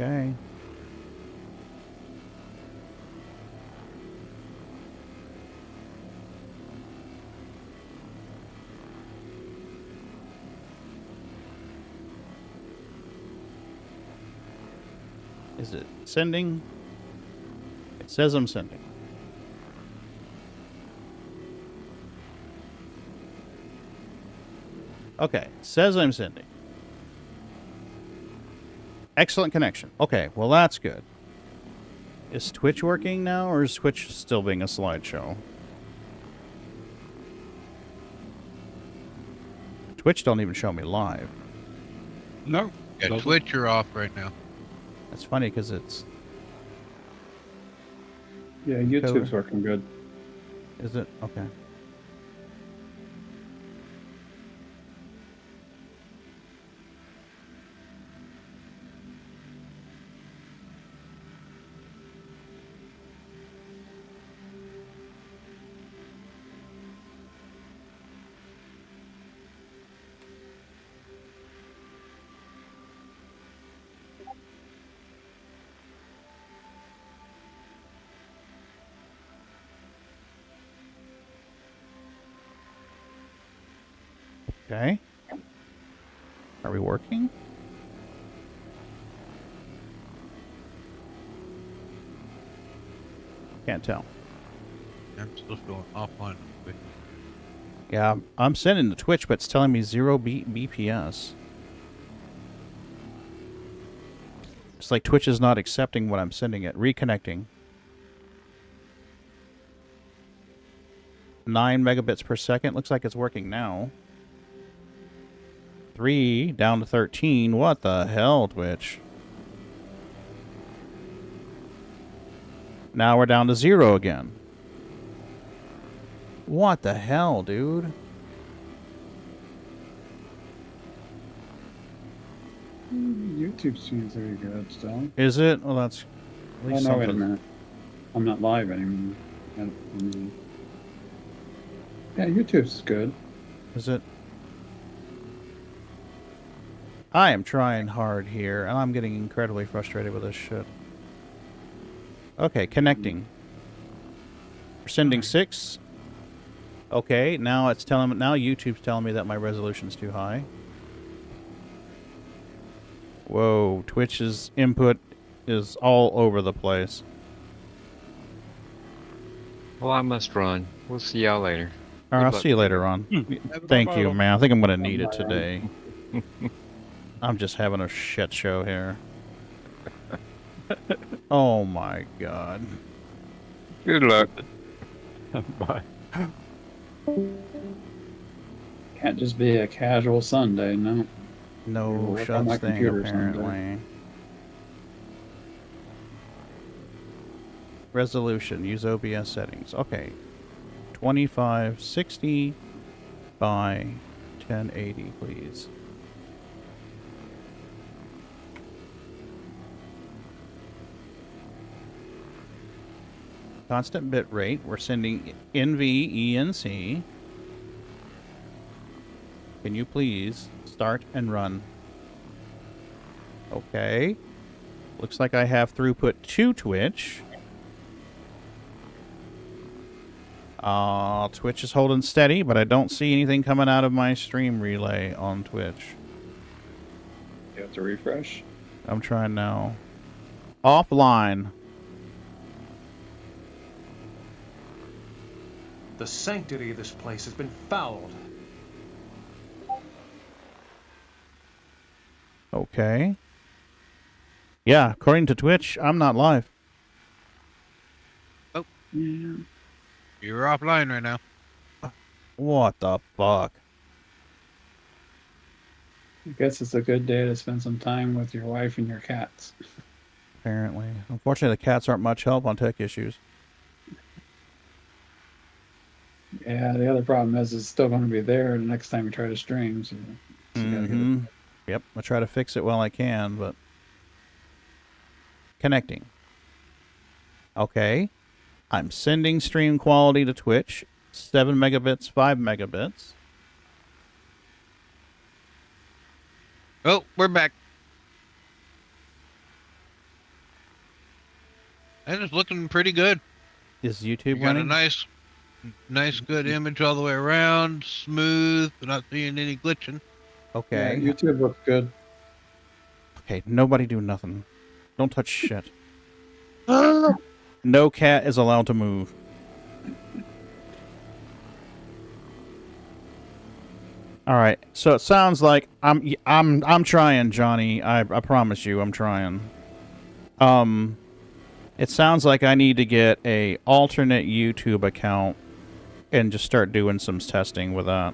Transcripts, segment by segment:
Okay. Is it sending? It says I'm sending. Okay, says I'm sending. Excellent connection. Okay, well that's good. Is Twitch working now, or is Twitch still being a slideshow? Twitch don't even show me live. No. Yeah, Twitch, you're off right now. That's funny because it's... Yeah, YouTube's working good. Is it? Okay. Okay. Are we working? Can't tell. I'm still going offline. Yeah, I'm sending to Twitch, but it's telling me 0 BPS. It's like Twitch is not accepting what I'm sending it. Reconnecting. 9 megabits per second. Looks like it's working now. 3 down to 13. What the hell, Twitch? Now we're down to 0 again. What the hell, dude? YouTube seems very good still. Is it? Well, that's at least Oh, no, wait a something. minute. I'm not live anymore. Yeah, YouTube's good. Is it? I am trying hard here, and I'm getting incredibly frustrated with this shit. Okay, connecting. We're sending 6. Okay, now it's telling me, now YouTube's telling me that my resolution's too high. Whoa, Twitch's input is all over the place. Well, I must run. We'll see y'all later. All right, I'll Good luck. see you later on. Thank you, man. I think I'm going to need it today. I'm just having a shit show here. Oh my god. Good luck. Bye. Can't just be a casual Sunday, no. No Work on such my thing, computer someday. apparently. Resolution. Use OBS settings. Okay. 2560 by 1080, please. Constant bit rate. We're sending NVENC. Can you please start and run? Okay. Looks like I have throughput to Twitch. Twitch is holding steady, but I don't see anything coming out of my stream relay on Twitch. You have to refresh. I'm trying now. Offline. The sanctity of this place has been fouled. Okay. Yeah, according to Twitch, I'm not live. Yeah. You're offline right now. What the fuck? I guess it's a good day to spend some time with your wife and your cats. Apparently. Unfortunately, the cats aren't much help on tech issues. Yeah, the other problem is it's still going to be there the next time you try to stream. So you gotta get it. Yep, I try to fix it while I can, but... Connecting. Okay. I'm sending stream quality to Twitch. 7 megabits, 5 megabits. Oh, we're back. And it's looking pretty good. Is You YouTube got a running? nice, good image all the way around, smooth, not seeing any glitching. Okay. Yeah, YouTube looks good. Okay, nobody do nothing. Don't touch shit. No cat is allowed to move. All right. So it sounds like I'm trying, Johnny. I promise you, I'm trying. It sounds like I need to get a alternate YouTube account and just start doing some testing with that.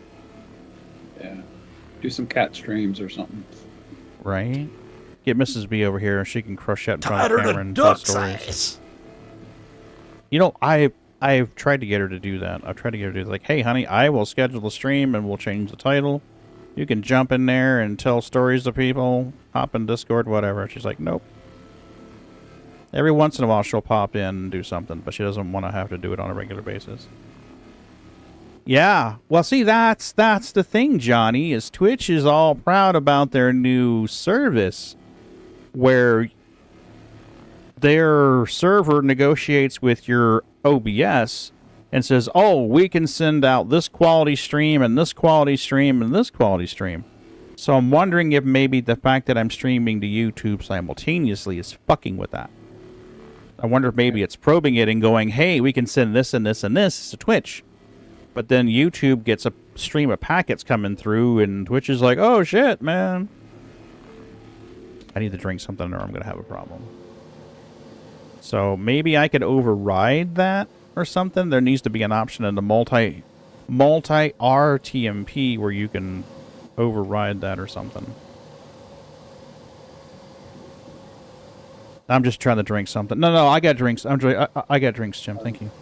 Yeah. Do some cat streams or something. Right? Get Mrs. B over here. She can crush that in front of the Tired camera of and tell duck stories. size. You know, I've tried to get her to do that. I've tried to get her to do like, hey, honey, I will schedule the stream and we'll change the title. You can jump in there and tell stories to people, hop in Discord, whatever. She's like, nope. Every once in a while she'll pop in and do something, but she doesn't want to have to do it on a regular basis. Yeah, well, see, that's the thing, Johnny, is Twitch is all proud about their new service where their server negotiates with your OBS and says, oh, we can send out this quality stream and this quality stream and this quality stream. So I'm wondering if maybe the fact that I'm streaming to YouTube simultaneously is fucking with that. I wonder if maybe it's probing it and going, hey, we can send this and this and this to Twitch. But then YouTube gets a stream of packets coming through and Twitch is like, oh, shit, man. I need to drink something or I'm going to have a problem. So maybe I could override that or something. There needs to be an option in the multi-RTMP where you can override that or something. I'm just trying to drink something. No, I got drinks. I got drinks, Jim. Thank you.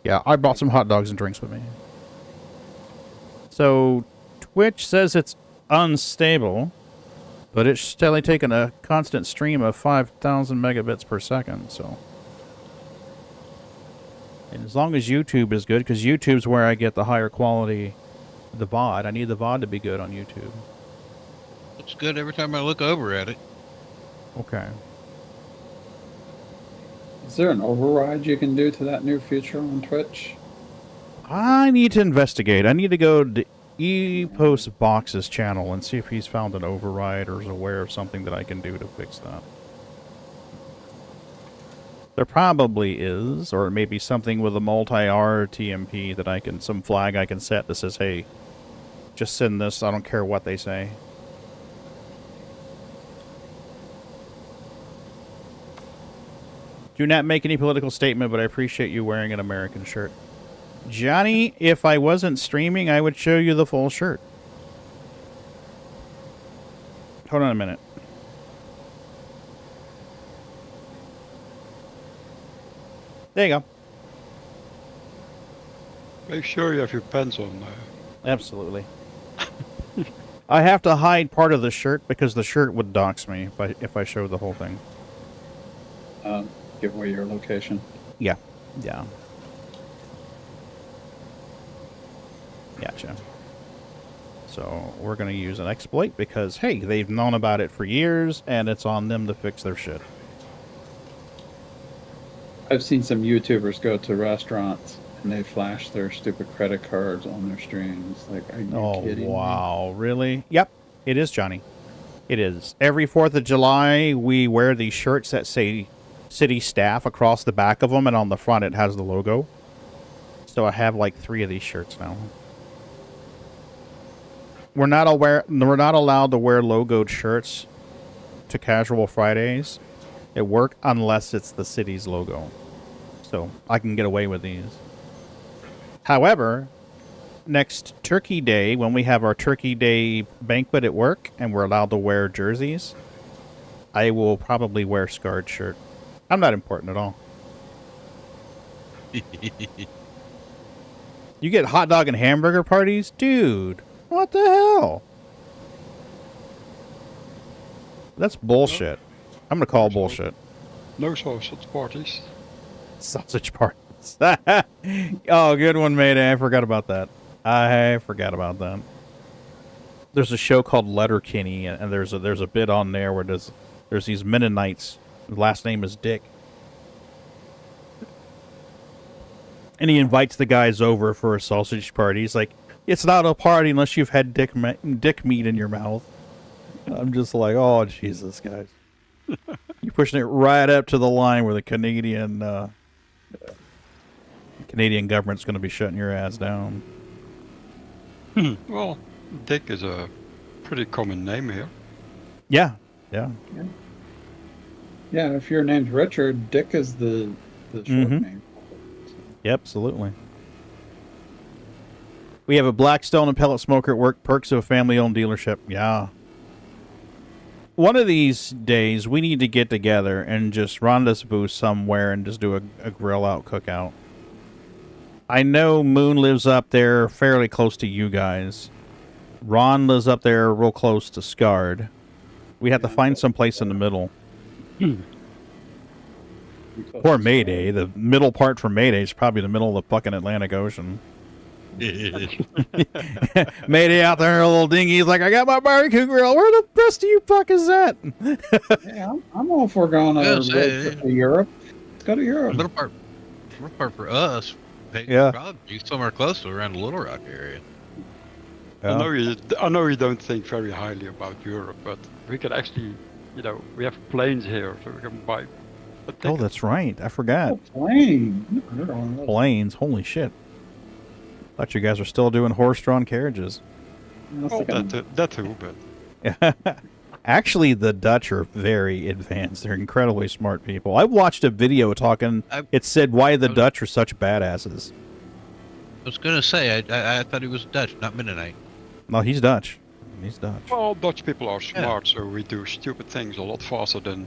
Yeah, I brought some hot dogs and drinks with me. So Twitch says it's unstable, but it's still taking a constant stream of 5,000 megabits per second, so. And as long as YouTube is good, because YouTube's where I get the higher quality, the VOD. I need the VOD to be good on YouTube. Looks good every time I look over at it. Okay. Is there an override you can do to that new feature on Twitch? I need to investigate. I need to go to E-Post Box's channel and see if he's found an override or is aware of something that I can do to fix that. There probably is, or maybe something with a multi-RTMP that I can, some flag I can set that says, hey, just send this, I don't care what they say. Do not make any political statement, but I appreciate you wearing an American shirt. Johnny, if I wasn't streaming, I would show you the full shirt. Hold on a minute. There you go. Make sure you have your pants on. Absolutely. I have to hide part of the shirt because the shirt would dox me if I showed the whole thing. Give away your location. Yeah. Gotcha. So we're going to use an exploit because, hey, they've known about it for years and it's on them to fix their shit. I've seen some YouTubers go to restaurants and they flash their stupid credit cards on their streams. Like, are you kidding me? Wow. Really? Yep. It is, Johnny. It is. Every 4th of July, we wear these shirts that say city staff across the back of them, and on the front it has the logo. So I have like 3 of these shirts now. We're not allowed to wear logoed shirts to Casual Fridays at work unless it's the city's logo. So I can get away with these. However, next Turkey Day, when we have our Turkey Day banquet at work and we're allowed to wear jerseys, I will probably wear Scarred shirt. I'm not important at all. You get hot dog and hamburger parties? Dude, what the hell? That's bullshit. I'm going to call bullshit. No sausage parties. Sausage parties. Oh, good one, Mayday. I forgot about that. There's a show called Letterkenny, and there's a bit on there where there's these Mennonites. His last name is Dick. And he invites the guys over for a sausage party. He's like, it's not a party unless you've had dick meat in your mouth. I'm just like, oh, Jesus, guys. You're pushing it right up to the line where the Canadian government's going to be shutting your ass down. Well, Dick is a pretty common name here. Yeah. Yeah, if your name's Richard, Dick is the short name. Yep, absolutely. We have a Blackstone and pellet smoker at work. Perks of a family-owned dealership. Yeah. One of these days, we need to get together and just rendezvous somewhere and just do a grill-out cookout. I know Moon lives up there fairly close to you guys. Ron lives up there real close to Scarred. We have to find some place in the middle. Or Mayday. The middle part for Mayday is probably the middle of the fucking Atlantic Ocean. Mayday out there in a little dinghy. He's like, I got my barbecue grill. Where the rest of you fuck is that? Yeah, I'm all for going to Europe. Let's go to Europe. Middle part for us. Yeah. Probably be somewhere close to around the Little Rock area. Yeah. I know you don't think very highly about Europe, but we could actually, we have planes here, so we can buy a ticket. Oh, that's right. I forgot. Plane. Planes. Holy shit. Thought you guys were still doing horse-drawn carriages. Oh, that too, but... Actually, the Dutch are very advanced. They're incredibly smart people. I watched a video talking. It said why the Dutch are such badasses. I was going to say, I thought he was Dutch, not Mennonite. No, he's Dutch. He's Dutch. Well, Dutch people are smart, so we do stupid things a lot faster than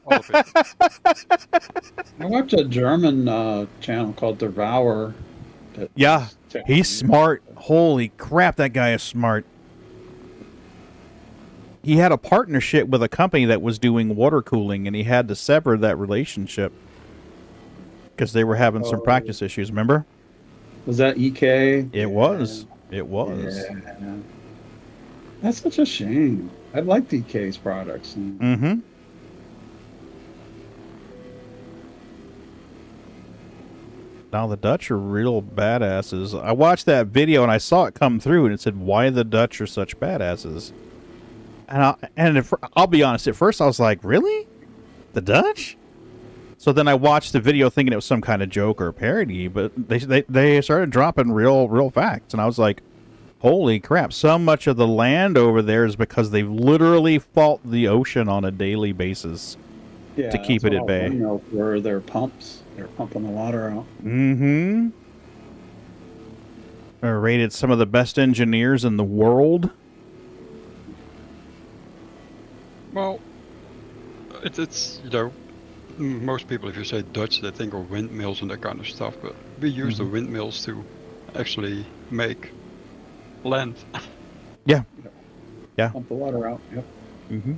other people. I watched a German channel called Devour. Yeah, he's smart. Holy crap, that guy is smart. He had a partnership with a company that was doing water cooling, and he had to sever that relationship because they were having some practice issues, remember? Was that EK? It was. It was. Yeah. That's such a shame. I liked EK's products. Mm-hmm. Now, the Dutch are real badasses. I watched that video, and I saw it come through, and it said, why the Dutch are such badasses. And I'll be honest, at first I was like, really? The Dutch? So then I watched the video thinking it was some kind of joke or parody, but they started dropping real facts, and I was like, holy crap, so much of the land over there is because they literally fault the ocean on a daily basis to keep it at bay. Where their pumps, they're pumping the water out. Mm-hmm. They're rated some of the best engineers in the world. Well, it's most people, if you say Dutch, they think of windmills and that kind of stuff, but we use the windmills to actually make land. Yeah. Pump the water out. Yep. Mm-hmm.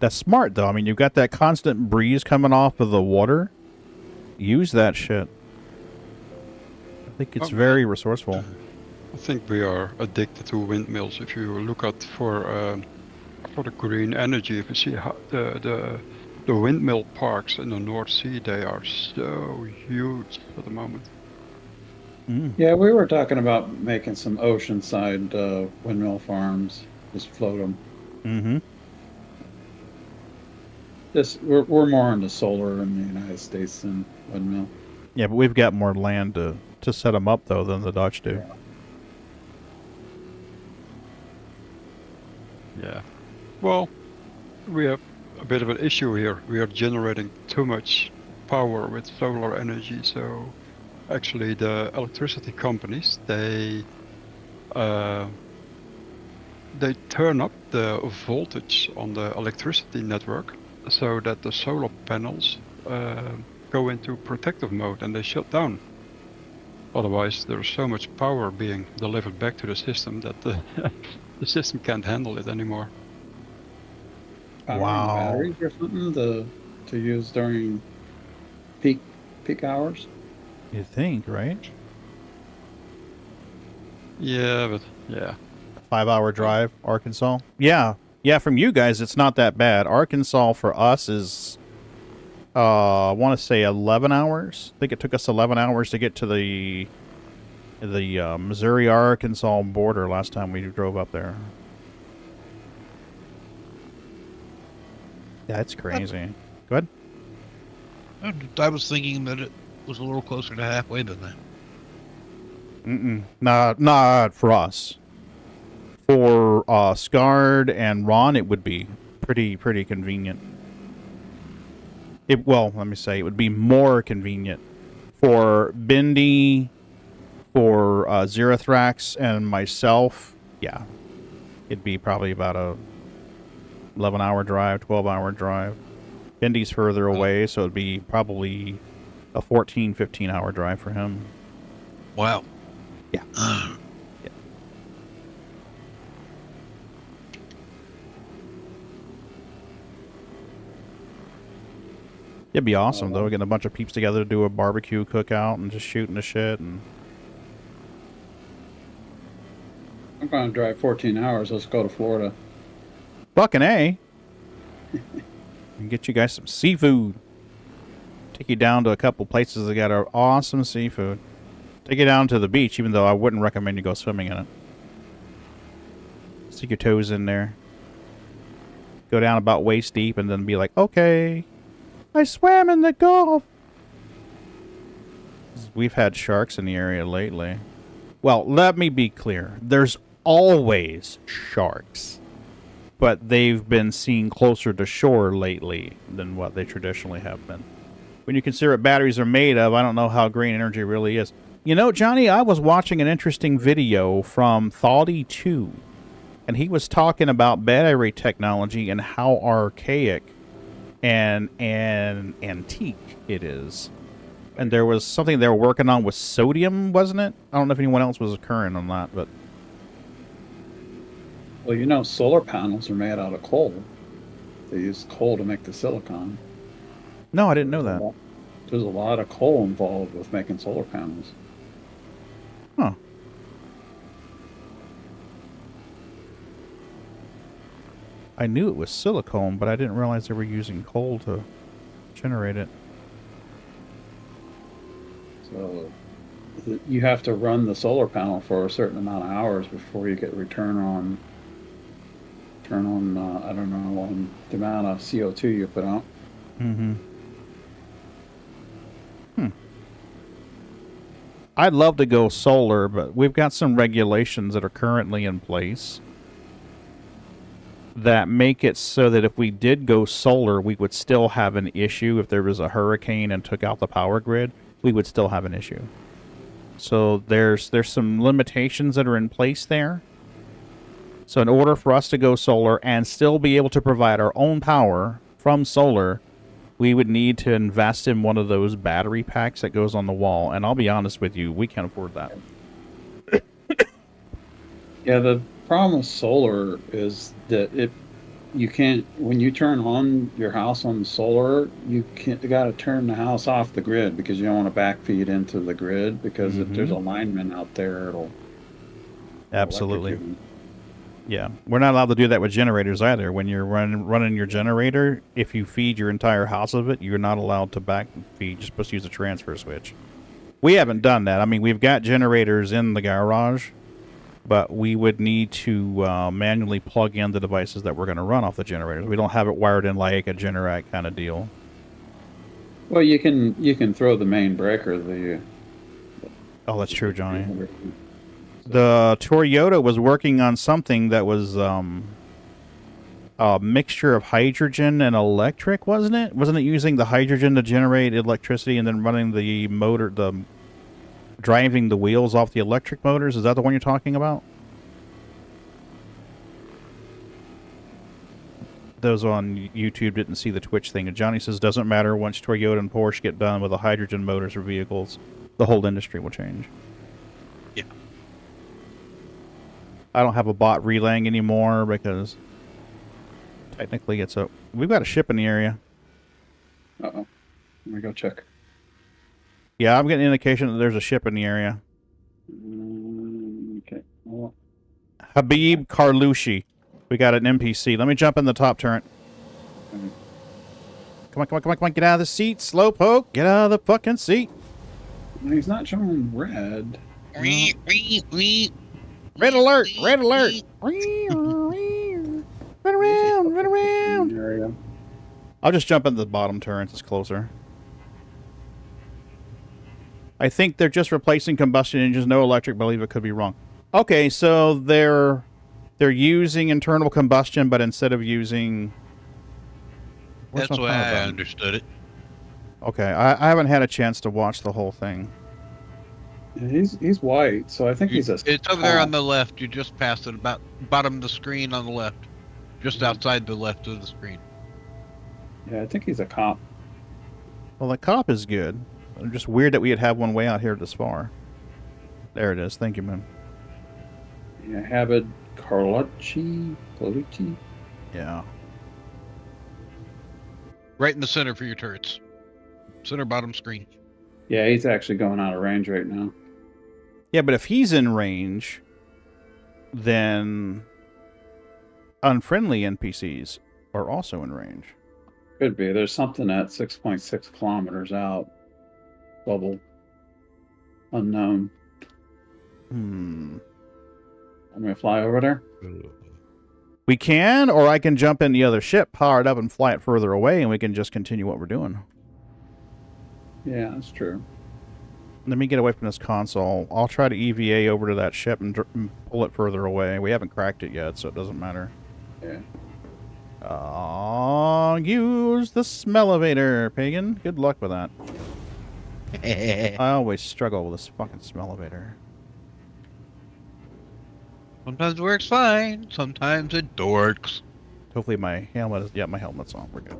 That's smart, though. I mean, you've got that constant breeze coming off of the water. Use that shit. I think it's very resourceful. I think we are addicted to windmills. If you look at for the green energy, if you see how the windmill parks in the North Sea, they are so huge at the moment. Yeah, we were talking about making some oceanside windmill farms. Just float them. Mm-hmm. We're more into solar in the United States than windmill. Yeah, but we've got more land to set them up, though, than the Dutch do. Yeah. Well, we have a bit of an issue here. We are generating too much power with solar energy, so actually the electricity companies, they turn up the voltage on the electricity network so that the solar panels go into protective mode and they shut down. Otherwise, there's so much power being delivered back to the system that the system can't handle it anymore. Wow. Batteries or something to use during peak hours. You think, right? Yeah, but yeah. 5-hour drive, Arkansas. Yeah, from you guys, it's not that bad. Arkansas for us is I want to say 11 hours. I think it took us 11 hours to get to the Missouri-Arkansas border last time we drove up there. That's crazy. Go ahead. I was thinking that it was a little closer to halfway than that. Not for us. For Scard and Ron, it would be pretty convenient. Well, let me say, it would be more convenient. For Bindi, for Zerathrax, and myself, yeah. It'd be probably about a 11-hour drive, 12-hour drive. Bindi's further away, so it'd be probably a 14, 15-hour drive for him. Wow. Yeah. Yeah. It'd be awesome, though, getting a bunch of peeps together to do a barbecue cookout and just shooting the shit. And I'm going to drive 14 hours. Let's go to Florida. fucking A. And get you guys some seafood. Take you down to a couple places that got awesome seafood. Take you down to the beach, even though I wouldn't recommend you go swimming in it. Stick your toes in there. Go down about waist deep and then be like, okay, I swam in the Gulf. We've had sharks in the area lately. Well, let me be clear. There's always sharks. But they've been seen closer to shore lately than what they traditionally have been. When you consider what batteries are made of, I don't know how green energy really is. You know, Johnny, I was watching an interesting video from Thoughty2, and he was talking about battery technology and how archaic and antique it is. And there was something they were working on with sodium, wasn't it? I don't know if anyone else was current on that, but... Well, you know, solar panels are made out of coal. They use coal to make the silicon. No, I didn't know that. There's a lot of coal involved with making solar panels. Huh. I knew it was silicone, but I didn't realize they were using coal to generate it. So you have to run the solar panel for a certain amount of hours before you get return on I don't know, on the amount of CO2 you put out. Mm-hmm. I'd love to go solar, but we've got some regulations that are currently in place that make it so that if we did go solar, we would still have an issue. If there was a hurricane and took out the power grid, we would still have an issue. So there's some limitations that are in place there. So in order for us to go solar and still be able to provide our own power from solar, we would need to invest in one of those battery packs that goes on the wall. And I'll be honest with you, we can't afford that. Yeah, the problem with solar is that you can't, when you turn on your house on the solar, you got to turn the house off the grid because you don't want to backfeed into the grid, because if there's a lineman out there, it'll Absolutely. electrocute. Yeah, we're not allowed to do that with generators either. When you're running your generator, if you feed your entire house of it, you're not allowed to back feed. You're supposed to use a transfer switch. We haven't done that. I mean, we've got generators in the garage, but we would need to manually plug in the devices that we're going to run off the generators. We don't have it wired in like a Generac kind of deal. Well, you can throw the main breaker. Oh, that's true, Johnny. The Toyota was working on something that was a mixture of hydrogen and electric, wasn't it? Wasn't it using the hydrogen to generate electricity and then running the motor, driving the wheels off the electric motors? Is that the one you're talking about? Those on YouTube didn't see the Twitch thing. And Johnny says, doesn't matter, once Toyota and Porsche get done with the hydrogen motors for vehicles, the whole industry will change. Yeah. I don't have a bot relaying anymore because technically it's a... We've got a ship in the area. Uh-oh. Let me go check. Yeah, I'm getting an indication that there's a ship in the area. Okay. Well, Habib Karlushi. We got an NPC. Let me jump in the top turret. Come on, come on, come on, come on. Get out of the seat, slowpoke. Get out of the fucking seat. He's not showing red. Red alert! Red alert! Run around! Run around! Area. I'll just jump into the bottom turret. It's closer. I think they're just replacing combustion engines, no electric. Believe it could be wrong. Okay, so they're using internal combustion, but instead of using... Where's That's my the way power I button? understood it. Okay, I haven't had a chance to watch the whole thing. Yeah, he's white, so I think he's a. It's over there on cop. the left. You just passed it, about bottom of the screen on the left, just outside the left of the screen. Yeah, I think he's a cop. Well, the cop is good. It's just weird that we'd have one way out here this far. There it is. Thank you, man. Yeah, Habib Carlucci. Yeah. Right in the center for your turrets. Center bottom screen. Yeah, he's actually going out of range right now. Yeah, but if he's in range, then unfriendly NPCs are also in range. Could be. There's something at 6.6 kilometers out. Bubble. Unknown. Hmm. I'm gonna fly over there. We can, or I can jump in the other ship, power it up, and fly it further away, and we can just continue what we're doing. Yeah, that's true. Let me get away from this console. I'll try to EVA over to that ship and pull it further away. We haven't cracked it yet, so it doesn't matter. Yeah. Use the smellevator, pagan. Good luck with that. I always struggle with this fucking smellevator. Sometimes it works fine. Sometimes it dorks. Hopefully my helmet is... Yeah, my helmet's on. We're good.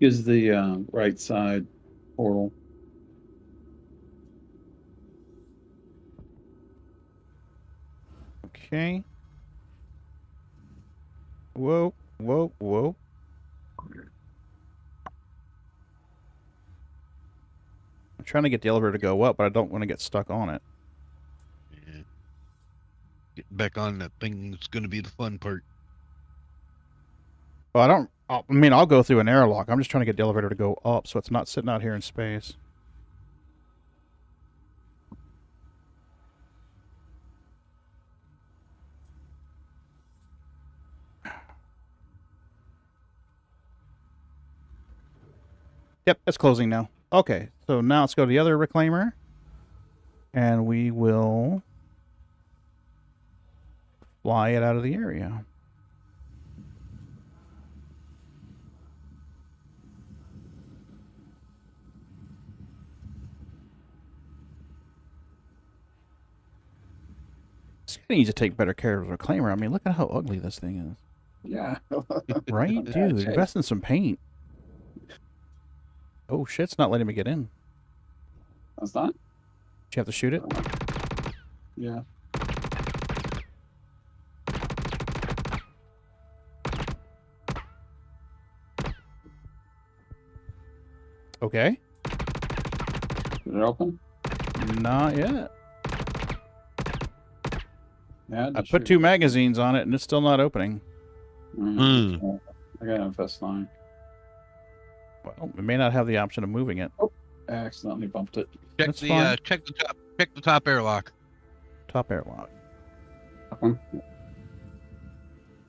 Use the right side portal. Okay. Whoa, whoa, whoa. I'm trying to get the elevator to go up, but I don't want to get stuck on it. Yeah. Getting back on that thing is going to be the fun part. Well, I mean, I'll go through an airlock. I'm just trying to get the elevator to go up so it's not sitting out here in space. Yep, it's closing now. Okay, so now let's go to the other reclaimer. And we will fly it out of the area. This guy needs to take better care of the reclaimer. I mean, look at how ugly this thing Yeah. is. Right? Yeah, Dude, Chase. invest in some paint. Oh, shit, it's not letting me get in. That's not? Did you have to shoot it? Yeah. Okay. Did it open? Not yet. Yeah. I put 2 magazines on it, and it's still not opening. I got an FS9. Well, we may not have the option of moving it. I accidentally bumped it. Check That's the fine. check the top airlock. Top airlock. That one.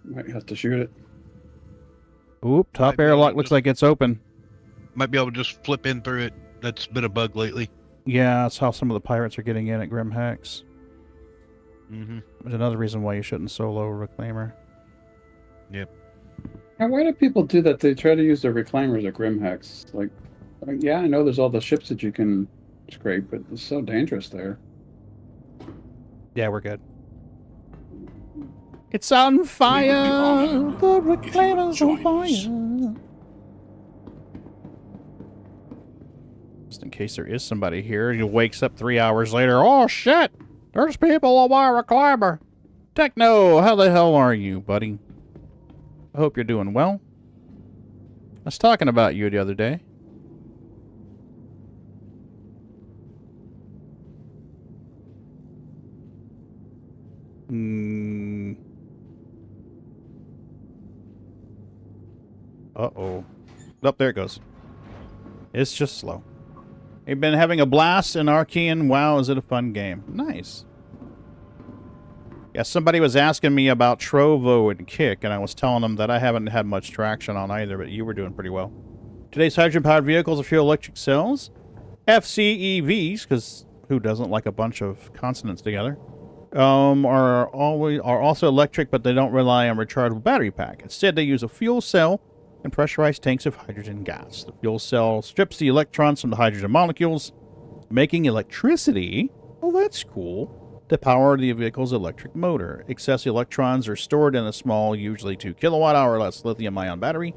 Might have to shoot it. Oop, top Might be able airlock to looks just- like it's open. Might be able to just flip in through it. That's been a bug lately. Yeah, that's how some of the pirates are getting in at Grim Hex. Mm-hmm. There's another reason why you shouldn't solo a reclaimer. Now, why do people do that? They try to use their reclaimers at Grimhex. Like, yeah, I know there's all the ships that you can scrape, but it's so dangerous there. Yeah, we're good. It's on fire! The reclaimer's on fire! Just in case there is somebody here, he wakes up 3 hours later. Oh shit! There's people on my reclaimer! Techno, how the hell are you, buddy? I hope you're doing well. I was talking about you the other day. Uh-oh. Oh, there it goes. It's just slow. You've been having a blast in Archean. Wow, is it a fun game? Nice. Yeah, somebody was asking me about Trovo and Kick, and I was telling them that I haven't had much traction on either, but you were doing pretty well. Today's hydrogen-powered vehicles are fuel electric cells. FCEVs, because who doesn't like a bunch of consonants together, are also electric, but they don't rely on rechargeable battery pack. Instead, they use a fuel cell and pressurized tanks of hydrogen gas. The fuel cell strips the electrons from the hydrogen molecules, making electricity. Oh, that's cool. To power the vehicle's electric motor. Excess electrons are stored in a small, usually 2 kilowatt-hour or less lithium-ion battery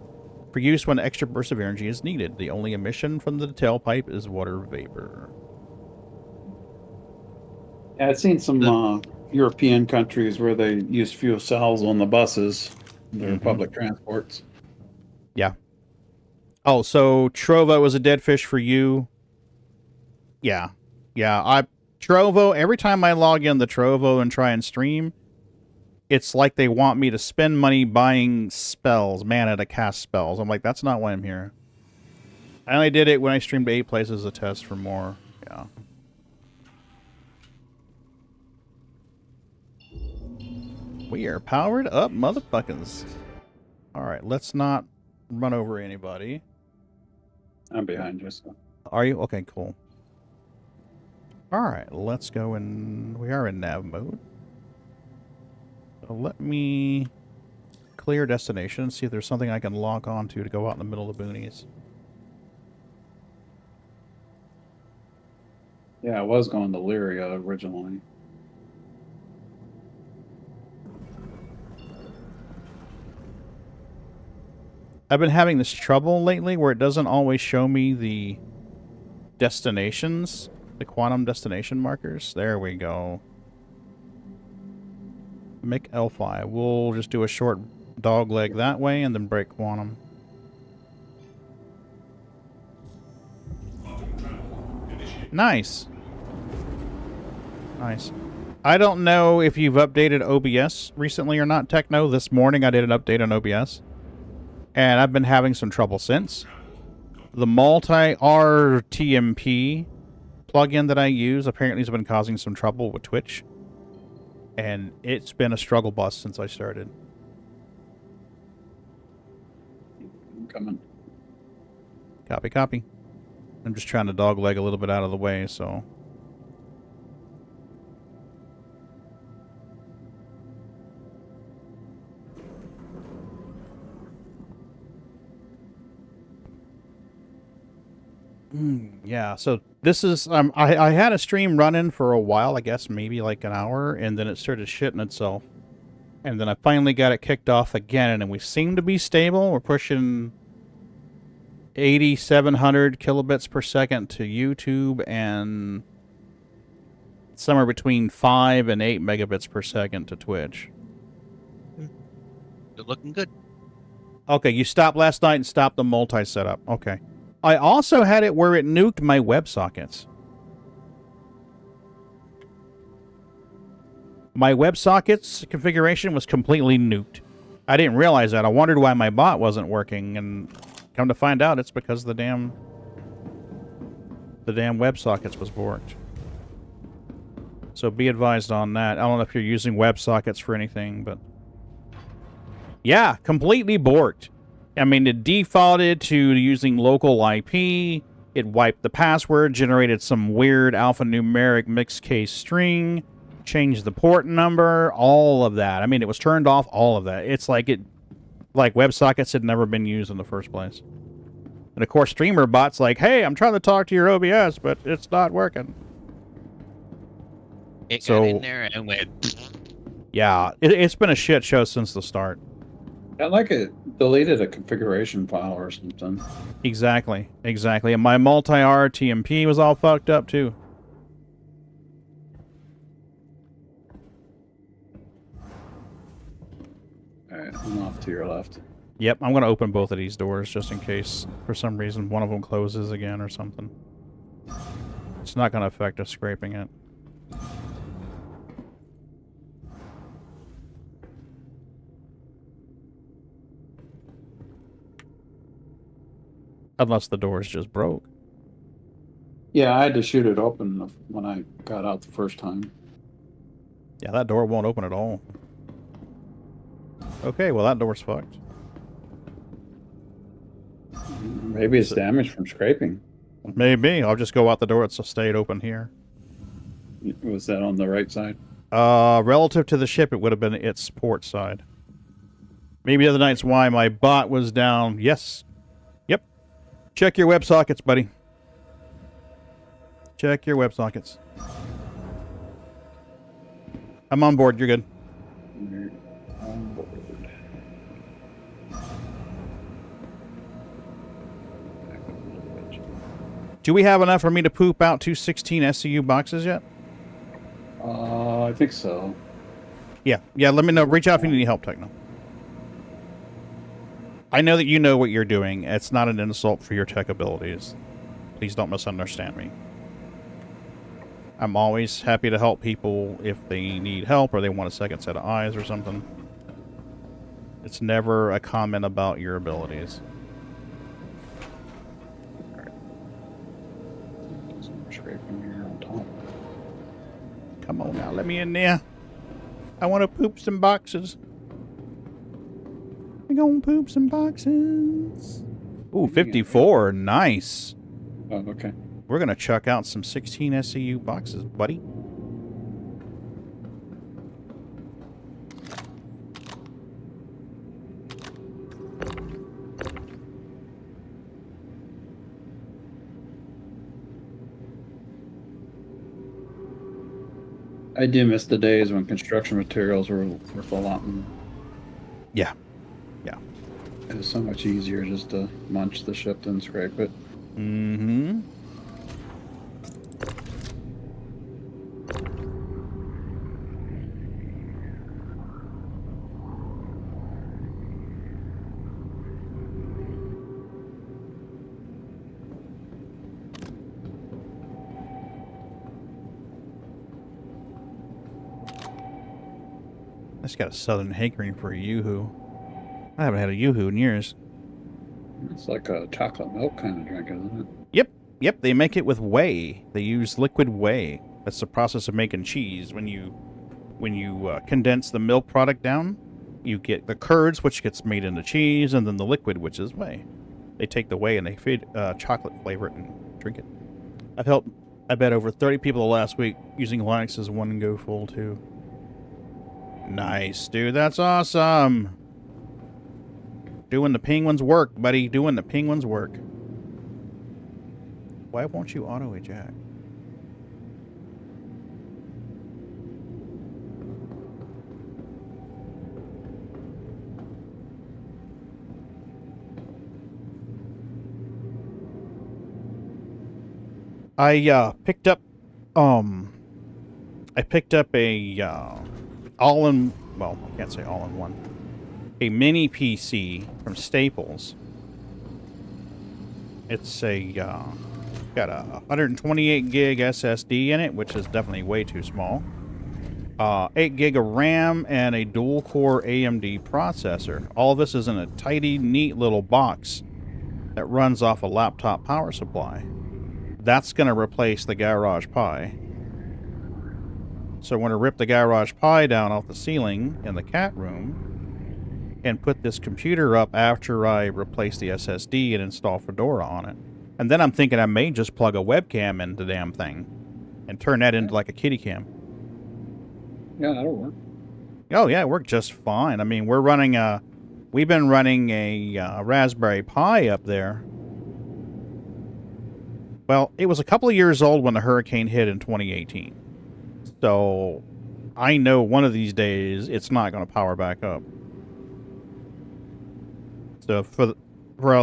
for use when extra burst of energy is needed. The only emission from the tailpipe is water vapor. Yeah, I've seen some European countries where they use fuel cells on the buses, their public transports. Yeah. Oh, so Trovo was a dead fish for you? Yeah. Yeah, Trovo, every time I log in the Trovo and try and stream, it's like they want me to spend money buying spells, mana to cast spells. I'm like, that's not why I'm here. I only did it when I streamed 8 places as a test for more. Yeah. We are powered up, motherfuckers. Alright, let's not run over anybody. I'm behind you, so. Are you? Okay, cool. Alright, let's go in. We are in nav mode. So let me clear destination and see if there's something I can lock onto to go out in the middle of the boonies. Yeah, I was going to Lyria originally. I've been having this trouble lately where it doesn't always show me the destinations, the quantum destination markers. There we go. Make L5. We'll just do a short dog leg that way and then break quantum. Nice. Nice. I don't know if you've updated OBS recently or not, Techno. This morning I did an update on OBS. And I've been having some trouble since. The multi-RTMP plugin that I use apparently has been causing some trouble with Twitch. And it's been a struggle bus since I started. I'm coming. Copy, copy. I'm just trying to dogleg a little bit out of the way, so... yeah, so this is... I had a stream running for a while, I guess maybe like an hour, and then it started shitting itself. And then I finally got it kicked off again, and we seem to be stable. We're pushing 8,700 kilobits per second to YouTube, and somewhere between 5 and 8 megabits per second to Twitch. They're looking good. Okay, you stopped last night and stopped the multi-setup. Okay. I also had it where it nuked my WebSockets. My WebSockets configuration was completely nuked. I didn't realize that. I wondered why my bot wasn't working, and come to find out, it's because the damn WebSockets was borked. So be advised on that. I don't know if you're using WebSockets for anything, but... yeah, completely borked. I mean, it defaulted to using local IP. It wiped the password, generated some weird alphanumeric mixed case string, changed the port number, all of that. I mean, it was turned off, all of that. It's like WebSockets had never been used in the first place. And of course, StreamerBot's like, hey, I'm trying to talk to your OBS, but it's not working. It got in there and went... yeah, it's been a shit show since the start. I like it deleted a configuration file or something. Exactly, exactly. And my multi-RTMP was all fucked up, too. Alright, I'm off to your left. Yep, I'm going to open both of these doors just in case, for some reason, one of them closes again or something. It's not going to affect us scraping it. Unless the door's just broke. Yeah, I had to shoot it open when I got out the first time. Yeah, that door won't open at all. Okay, well that door's fucked. Maybe it's damaged from scraping. Maybe. I'll just go out the door. It's stayed open here. Was that on the right side? Relative to the ship, it would have been its port side. Maybe the other night's why my bot was down. Yes. Yep. Check your WebSockets, buddy. Check your WebSockets. I'm on board. You're good. You're on board. Do we have enough for me to poop out 2 16 SCU boxes yet? I think so. Yeah. Yeah, let me know. Reach out if you need any help, Techno. I know that you know what you're doing. It's not an insult for your tech abilities. Please don't misunderstand me. I'm always happy to help people if they need help or they want a second set of eyes or something. It's never a comment about your abilities. Some scraping here on top. Come on now, let me in there. I want to poop some boxes. We're gonna poop some boxes. Ooh, 54. Nice. Oh, okay. We're gonna chuck out some 16 SCU boxes, buddy. I do miss the days when construction materials were worth a lot. And Yeah. Yeah. it was so much easier just to munch the ship than scrape it. Mm-hmm. That's got a southern hankering for a yoo-hoo. I haven't had a yoo-hoo in years. It's like a chocolate milk kind of drink, isn't it? Yep, they make it with whey. They use liquid whey. That's the process of making cheese. When you condense the milk product down, you get the curds, which gets made into cheese, and then the liquid, which is whey. They take the whey and they feed chocolate flavor it and drink it. I've helped, I bet, over 30 people the last week using Linux as one go full too. Nice, dude. That's awesome. Doing the penguin's work, buddy. Doing the penguin's work. Why won't you auto eject? I picked up a all-in, well, I can't say all-in-one, a mini PC from Staples. It's got a 128 gig SSD in it, which is definitely way too small. 8 gig of RAM and a dual-core AMD processor. All this is in a tidy, neat little box that runs off a laptop power supply. That's going to replace the Garage Pi. So I'm going to rip the Garage Pi down off the ceiling in the cat room and put this computer up after I replace the SSD and install Fedora on it. And then I'm thinking I may just plug a webcam into the damn thing and turn that into like a kitty cam. Yeah, that'll work. Oh yeah, it worked just fine. I mean, we've been running a Raspberry Pi up there. Well, it was a couple of years old when the hurricane hit in 2018. So I know one of these days it's not going to power back up. So for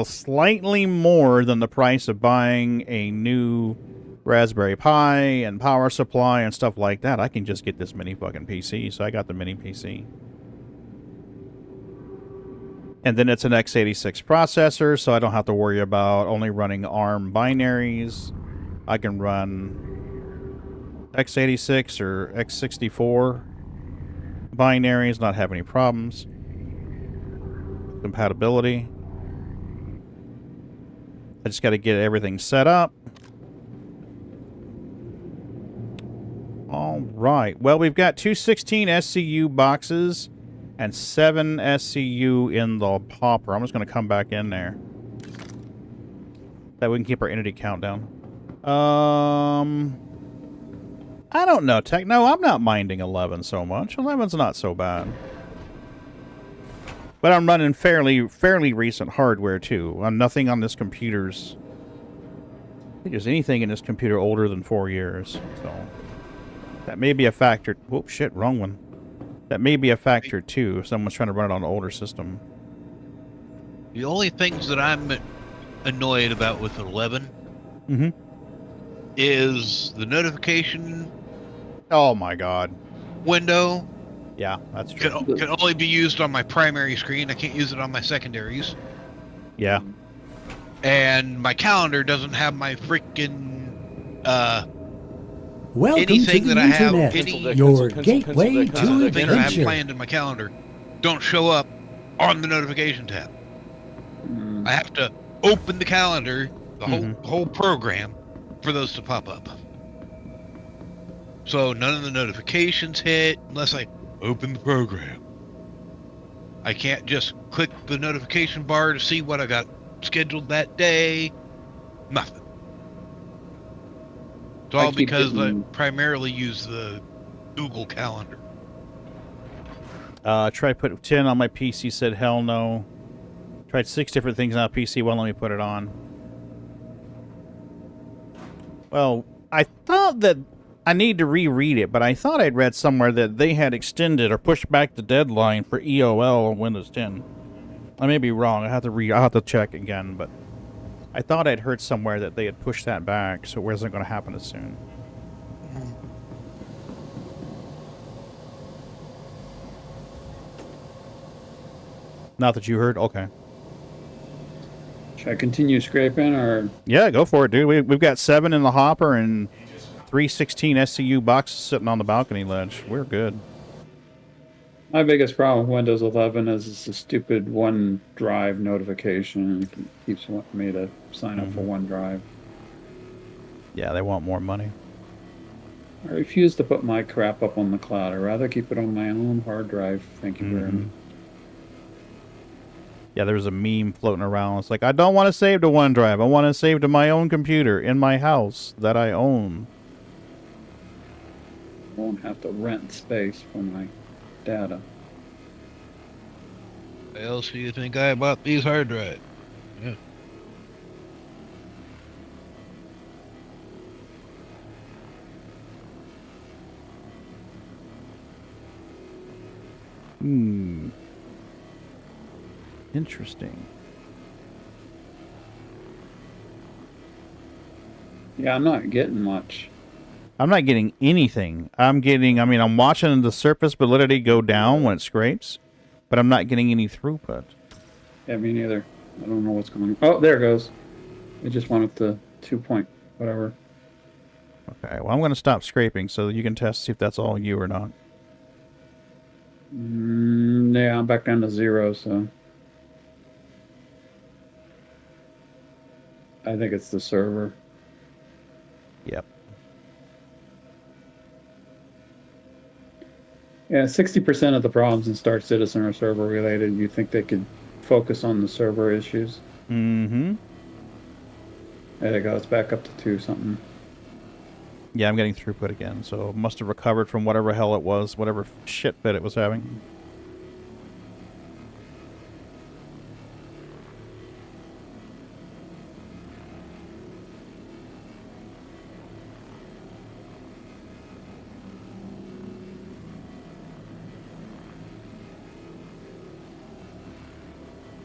slightly more than the price of buying a new Raspberry Pi and power supply and stuff like that, I can just get this mini fucking PC. So I got the mini PC. And then it's an x86 processor, so I don't have to worry about only running ARM binaries. I can run x86 or x64 binaries, not have any problems. Compatibility. I just got to get everything set up. All right. Well, we've got 216 SCU boxes and 7 SCU in the hopper. I'm just going to come back in there. That we can keep our entity count down. I don't know, Tech. No, I'm not minding 11 so much. 11's not so bad. But I'm running fairly recent hardware, too. Nothing on this computer's... I think there's anything in this computer older than 4 years. So that may be a factor. Whoop, shit, wrong one. That may be a factor, too, if someone's trying to run it on an older system. The only things that I'm annoyed about with 11 is the notification Oh my god. window Yeah, that's true. can only be used on my primary screen. I can't use it on my secondaries. Yeah. And my calendar doesn't have my freaking Welcome anything to the that I have, internet, any your gateway to thing I have adventure. planned in my calendar don't show up on the notification tab. I have to open the calendar, the whole program, for those to pop up. So none of the notifications hit unless I open the program. I can't just click the notification bar to see what I got scheduled that day. Nothing. It's all because I primarily use the Google Calendar. Tried to put 10 on my PC, said hell no. Tried 6 different things on a PC, won't let me put it on. Well, I thought that I need to reread it, but I thought I'd read somewhere that they had extended or pushed back the deadline for EOL on Windows 10. I may be wrong. I'll have to check again, but I thought I'd heard somewhere that they had pushed that back, so it wasn't going to happen as soon. Not that you heard? Okay. Should I continue scraping or? Yeah, go for it, dude. We've got 7 in the hopper and 316 SCU boxes sitting on the balcony ledge. We're good. My biggest problem with Windows 11 is it's a stupid OneDrive notification. It keeps wanting me to sign up for OneDrive. Yeah, they want more money. I refuse to put my crap up on the cloud. I'd rather keep it on my own hard drive. Thank you very much. Yeah, there's a meme floating around. It's like, I don't want to save to OneDrive. I want to save to my own computer in my house that I own. I won't have to rent space for my data. What else do you think I bought these hard drives? Yeah. Interesting. Yeah, I'm not getting much. I'm not getting anything. I'm watching the surface validity go down when it scrapes, but I'm not getting any throughput. Yeah, me neither. I don't know what's going on. Oh, there it goes. It just went up to 2 point whatever. Okay, well, I'm going to stop scraping so you can test, see if that's all you or not. Yeah, I'm back down to 0, so. I think it's the server. Yep. Yeah, 60% of the problems in Start Citizen are server related. You think they could focus on the server issues? Mm-hmm. There you go. It's back up to 2 something. Yeah, I'm getting throughput again, so it must have recovered from whatever hell it was, whatever shit bit it was having.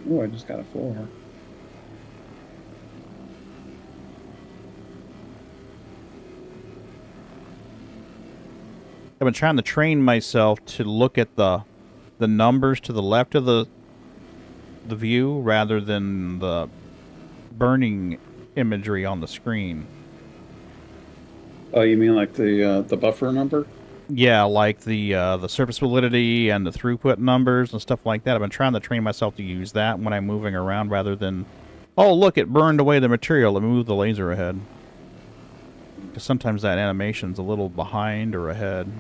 Oh, I just got a 4. I've been trying to train myself to look at the numbers to the left of the view rather than the burning imagery on the screen. Oh, you mean like the buffer number? Yeah, like the surface validity and the throughput numbers and stuff like that. I've been trying to train myself to use that when I'm moving around rather than Oh, look, it burned away the material. Let me move the laser ahead. Because sometimes that animation's a little behind or ahead.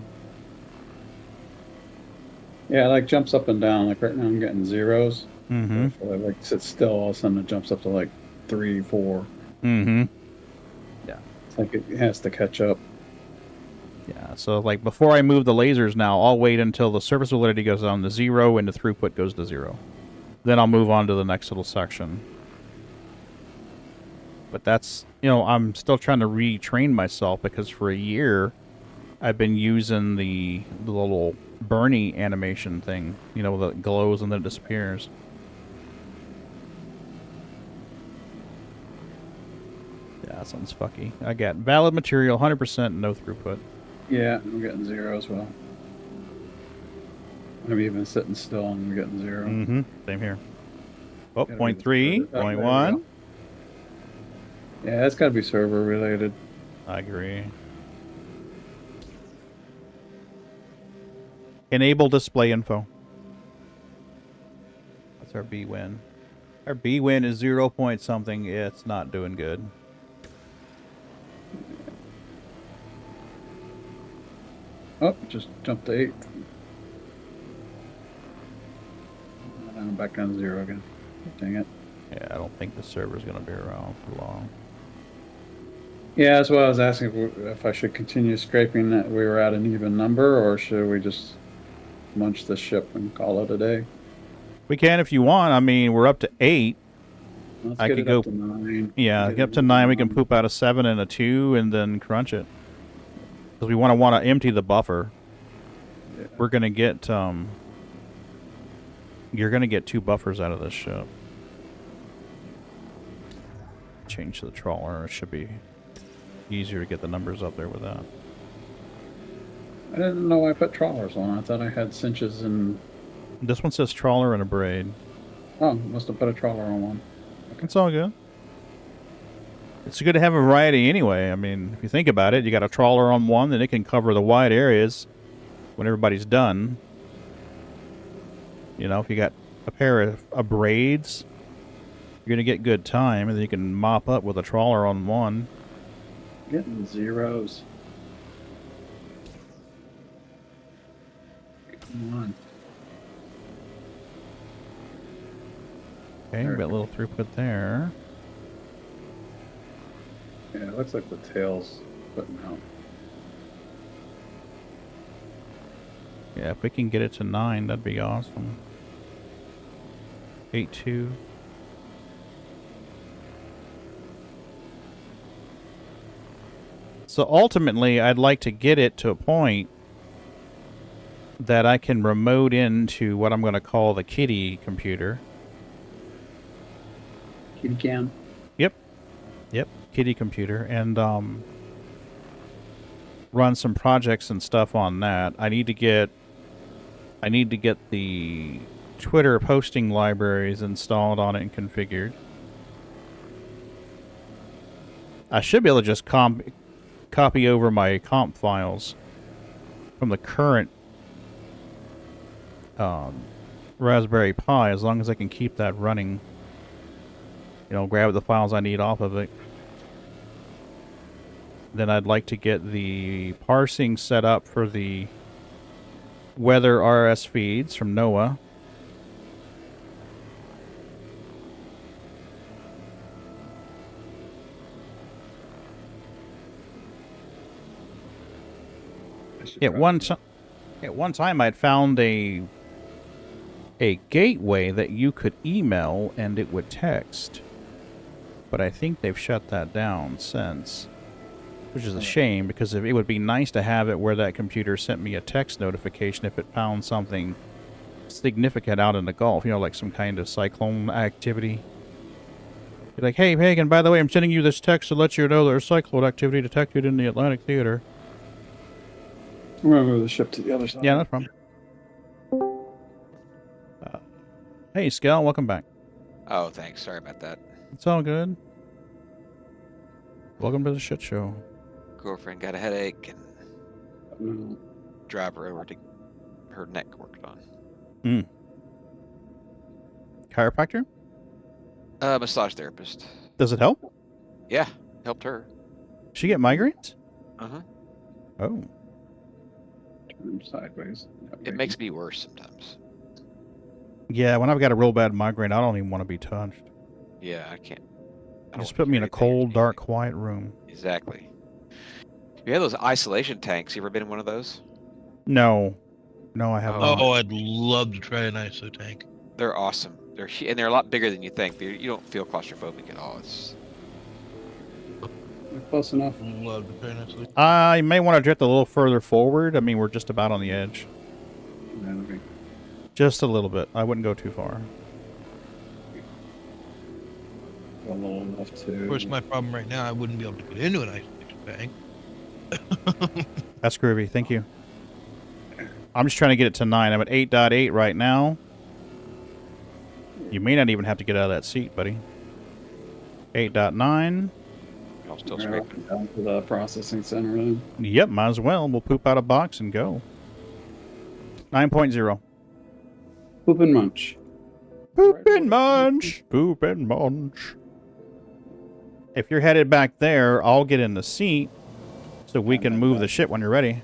Yeah, it like jumps up and down. Like right now I'm getting zeros. Mm-hmm. If I like sit still, all of a sudden it jumps up to like 3, 4. Mm-hmm. It's like it has to catch up. Yeah, so like before I move the lasers now, I'll wait until the surface validity goes down to 0 and the throughput goes to 0. Then I'll move on to the next little section. But that's, you know, I'm still trying to retrain myself because for a year I've been using the little Bernie animation thing, you know, that glows and then it disappears. Yeah, that sounds fucky. I got valid material, 100%, no throughput. Yeah, I'm getting 0 as well. I'm even sitting still and I'm getting 0. Mm-hmm. Same here. Oh, Gotta be 0.3, the- oh, there we 0.1. go. Yeah, that's got to be server related. I agree. Enable display info. That's our B win. Our B win is 0 point something. It's not doing good. Oh, just jumped to 8. And I'm back down to 0 again. Dang it. Yeah, I don't think the server's going to be around for long. Yeah, that's why I was asking if I should continue scraping that we were at an even number, or should we just munch the ship and call it a day? We can if you want. I mean, we're up to 8. Let's I get could it up go- to 9. Yeah, get up to 9. We can poop out a 7 and a 2 and then crunch it. Because we want to empty the buffer. Yeah. We're going to get, you're going to get 2 buffers out of this ship. Change to the trawler. It should be easier to get the numbers up there with that. I didn't know I put trawlers on. I thought I had cinches and... This one says trawler and a braid. Oh, must have put a trawler on one. It's all good. It's good to have a variety anyway. I mean, if you think about it, you got a trawler on one, then it can cover the wide areas when everybody's done. You know, if you got a pair of braids, you're going to get good time, and then you can mop up with a trawler on one. Getting zeros. Come on. Okay, we got a little throughput there. Yeah, it looks like the tail's putting out. Yeah, if we can get it to 9, that'd be awesome. 8.2. So ultimately, I'd like to get it to a point that I can remote into what I'm going to call the kitty computer. Kitty cam. Yep, kitty computer, and run some projects and stuff on that. I need to get the Twitter posting libraries installed on it and configured. I should be able to just copy over my comp files from the current Raspberry Pi, as long as I can keep that running. You know, grab the files I need off of it. Then I'd like to get the parsing set up for the weather RS feeds from NOAA. At one time, I'd found a gateway that you could email and it would text. But I think they've shut that down since, which is a shame, because it would be nice to have it where that computer sent me a text notification if it found something significant out in the Gulf, you know, like some kind of cyclone activity. Be like, hey, Hagen, by the way, I'm sending you this text to let you know there's cyclone activity detected in the Atlantic Theater. I'm gonna move the ship to the other side. Yeah, no problem. Hey, Scal, welcome back. Oh, thanks. Sorry about that. It's all good. Welcome to the shit show. Girlfriend got a headache and No. drive her over to her neck worked on. Chiropractor? Massage therapist. Does it help? Yeah, helped her. She get migraines? Uh-huh. Oh. Turn sideways. It makes me worse sometimes. Yeah, when I've got a real bad migraine, I don't even want to be touched. Yeah, I can't. I don't Just wanna put me hear in a anything or cold, see dark, anything. quiet room. Exactly. You have those isolation tanks. You ever been in one of those? No. No, I have Oh. not. Oh, I'd love to try an ISO tank. They're awesome. And they're a lot bigger than you think. You don't feel claustrophobic at all. It's Close enough. Love to try an ISO. I may want to drift a little further forward. I mean, we're just about on the edge. That'll be Just a little bit. I wouldn't go too far. a little enough to. Of course, my problem right now, I wouldn't be able to get into an isolation tank. That's groovy. Thank you. I'm just trying to get it to 9. I'm at 8.8 right now. You may not even have to get out of that seat, buddy. 8.9. I'll still We're scraping. down to the processing center then. Yep, might as well. We'll poop out a box and go. 9.0. Poop and munch. Poop and munch. Poop and munch. If you're headed back there, I'll get in the seat so we can move the shit when you're ready.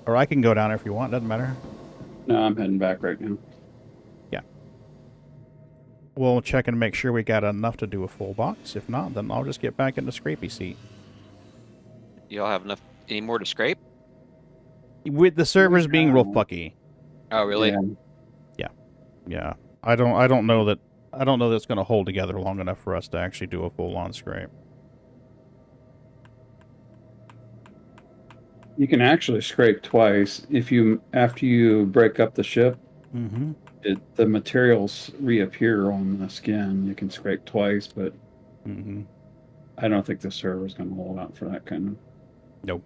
Or I can go down there if you want. Doesn't matter. No, I'm heading back right now. We'll check and make sure we got enough to do a full box. If not, then I'll just get back in the scrapey seat. Y'all have enough? Any more to scrape? With the servers being real fucky. Oh, really? Yeah. Yeah. I don't know that it's going to hold together long enough for us to actually do a full-on scrape. You can actually scrape twice after you break up the ship. Mm-hmm. The materials reappear on the skin. You can scrape twice, but Mm-hmm. I don't think the server's going to hold out for that kind of. Nope.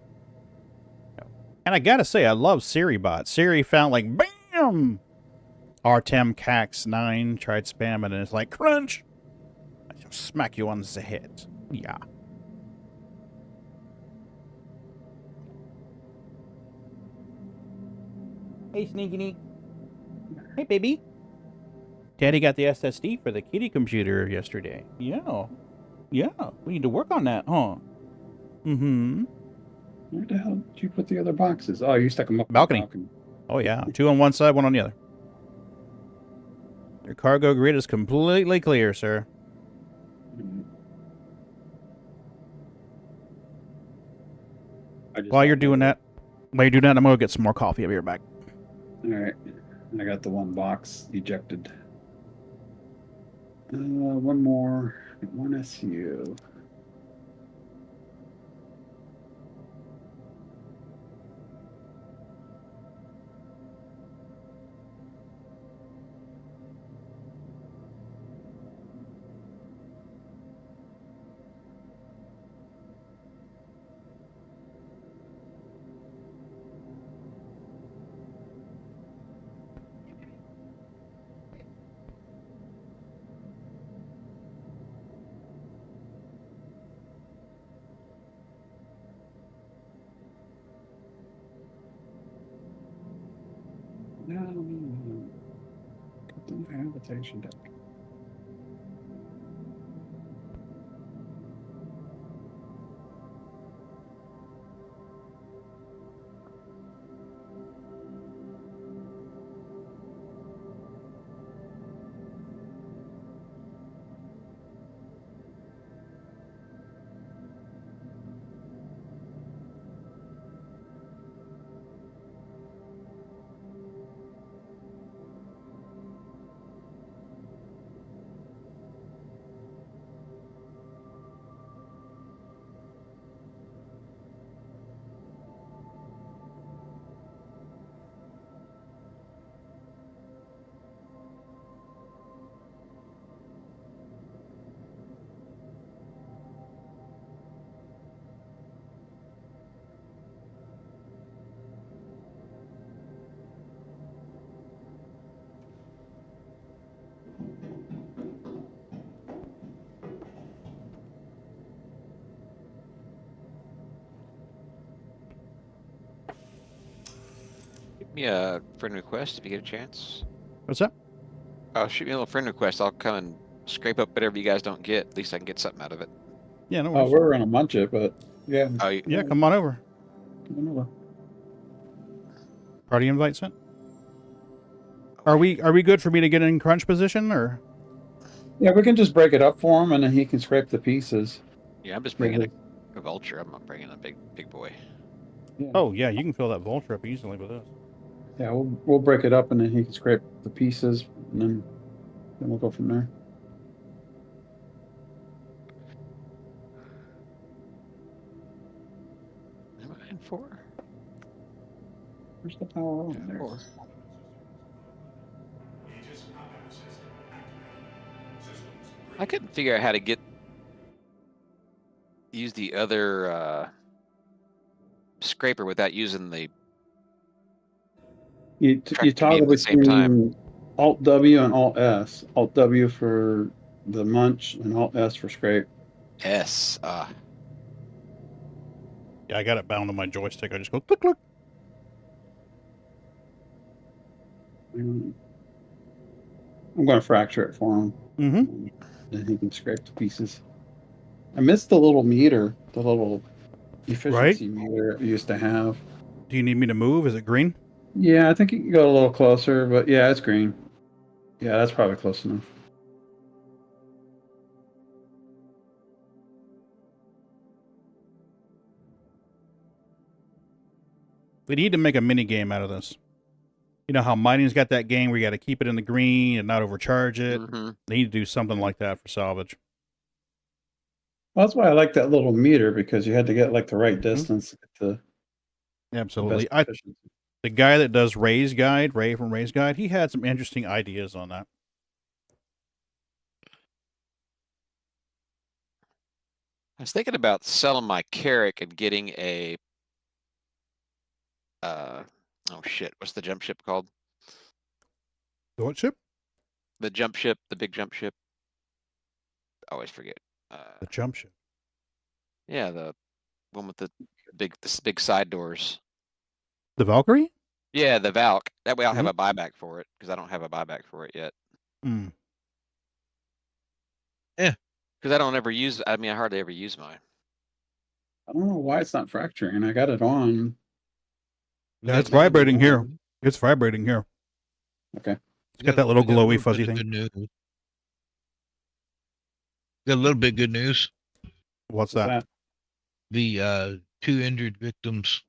And I gotta say, I love SiriBot. Siri found like, BAM! Artem Cax 9 tried spamming and it's like, crunch! I shall smack you on the head. Yeah. Hey, Sneaky Neek. Hey, baby. Daddy got the SSD for the kitty computer yesterday. Yeah. Yeah. We need to work on that, huh? Mm-hmm. Where the hell did you put the other boxes? Oh, you stuck them up. Balcony. On the balcony. Oh, yeah. 2 on one side, 1 on the other. Your cargo grid is completely clear, sir. While you're doing that, I'm going to get some more coffee. I'll be right back. All right. I got the one box ejected. One more. One SU. No. Get the habitation deck. Give me a friend request if you get a chance. What's up? Oh, shoot me a little friend request. I'll come and scrape up whatever you guys don't get. At least I can get something out of it. Yeah, no Oh, worries. we're gonna munch it, but yeah. Oh, Yeah, come on over. Come on over. Party invite sent. Are we good for me to get in crunch position or? Yeah, we can just break it up for him, and then he can scrape the pieces. yeah, I'm just bringing a vulture. I'm not bringing a big boy. Yeah. Oh yeah, you can fill that vulture up easily with this. Yeah, we'll break it up, and then he can scrape the pieces, and then we'll go from there. Am I in 4? Where's the power on there? 4. I couldn't figure out how to use the other scraper without using the You Track toggle at the same time. between Alt W and Alt S. Alt W for the munch, and Alt S for scrape. S. Yeah, I got it bound on my joystick. I just go click click. I'm going to fracture it for him. Mm-hmm. Then he can scrape the pieces. I missed the little meter, the little efficiency meter it used to have. Do you need me to move? Is it green? Yeah, I think you can go a little closer, but yeah, it's green. Yeah, that's probably close enough. We need to make a mini game out of this. You know how mining's got that game where you got to keep it in the green and not overcharge it? Mhm. They need to do something like that for salvage. Well, that's why I like that little meter, because you had to get like the right distance to get the Absolutely. best efficiency. The guy that does Ray's Guide, Ray from Ray's Guide, he had some interesting ideas on that. I was thinking about selling my Carrack and getting a oh shit, what's the jump ship called? The what ship? The jump ship, the big jump ship. I always forget. The jump ship. Yeah, the one with the big side doors. The Valkyrie? Yeah, the Valk. That way I'll have a buyback for it, because I don't have a buyback for it yet. Mm. Because I don't ever use. I mean, I hardly ever use mine. I don't know why it's not fracturing. I got it on. Yeah, it's vibrating here. It's vibrating here. Okay. It's got that little We got a glowy little fuzzy bit of thing. good news. Got a little bit of good news. What's that? The 2 injured victims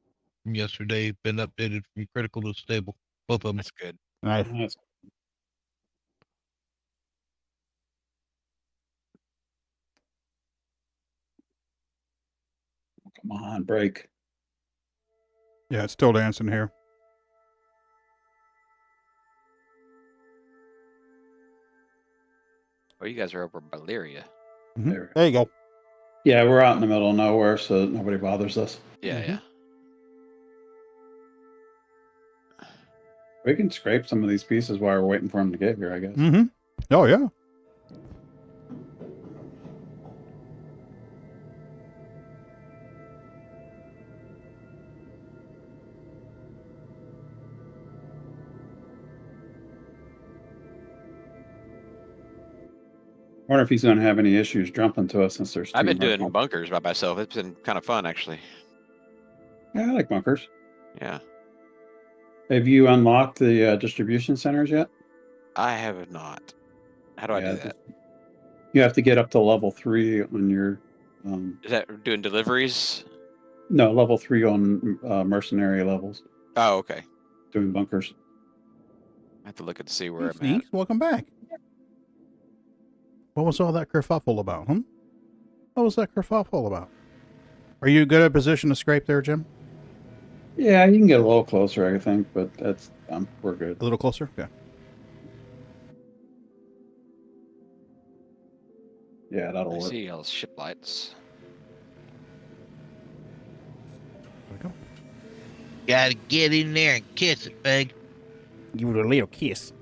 from yesterday been updated from critical to stable. Both of them. That's good. Nice. That's- Come on, break. Yeah, it's still dancing here. Oh, you guys are over Valeria. There you go. Yeah, we're out in the middle of nowhere, so nobody bothers us. Yeah, yeah. We can scrape some of these pieces while we're waiting for them to get here, I guess. Mm-hmm. Oh, yeah. I wonder if he's going to have any issues jumping to us since there's two I've been more. doing bunkers by myself. It's been kind of fun, actually. Yeah, I like bunkers. Yeah. Have you unlocked the distribution centers yet? I have not. How do I do that? You have to get up to level 3 on your... Is that doing deliveries? No, level 3 on mercenary levels, Oh, okay. doing bunkers. I have to look and see where Hey, I'm at. Steve, welcome back. What was all that kerfuffle about, huh? What was that kerfuffle about? Are you good at position to scrape there, Jim? Yeah, you can get a little closer, I think, but that's we're good. A little closer? Yeah. Yeah, that'll I work. see all the ship lights. There we go. Gotta get in there and kiss it, big. Give it a little kiss.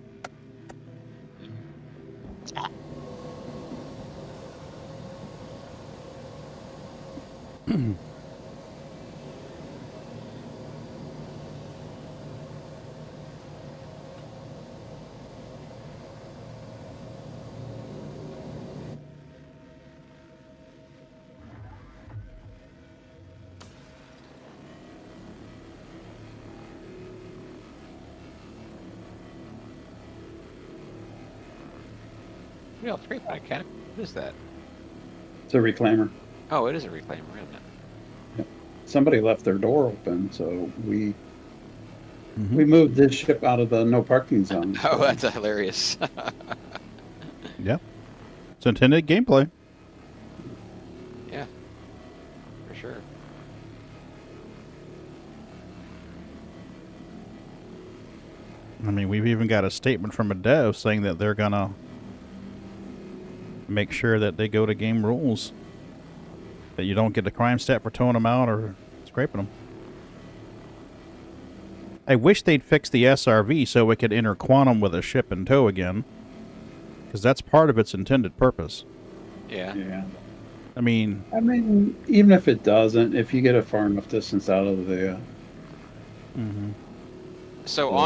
Real scrape mechanic. What is that? It's a reclaimer. Oh, it is a reclaimer, isn't it? Somebody left their door open, so we Mhm. moved this ship out of the no parking zone. Oh, that's hilarious. Yeah. It's intended gameplay. Yeah, for sure. I mean, we've even got a statement from a dev saying that they're gonna make sure that they go to game rules. That you don't get a crime stat for towing them out or scraping them. I wish they'd fix the SRV so it could enter quantum with a ship in tow again. Because that's part of its intended purpose. Yeah. Yeah. I mean, Even if it doesn't, if you get a far enough distance out of the mhm. So Yeah.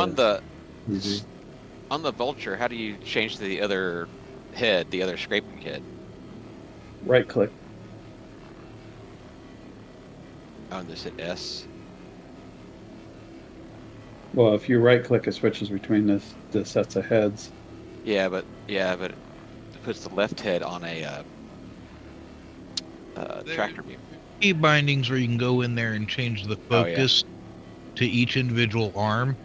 on the Vulture, how do you change to the other head, the other scraping head? right click. Oh, this hit S. Well, if you right click, it switches between the sets of heads. Yeah, but it puts the left head on a There- tractor beam. Key bindings where you can go in there and change the Oh, yeah. focus to each individual arm.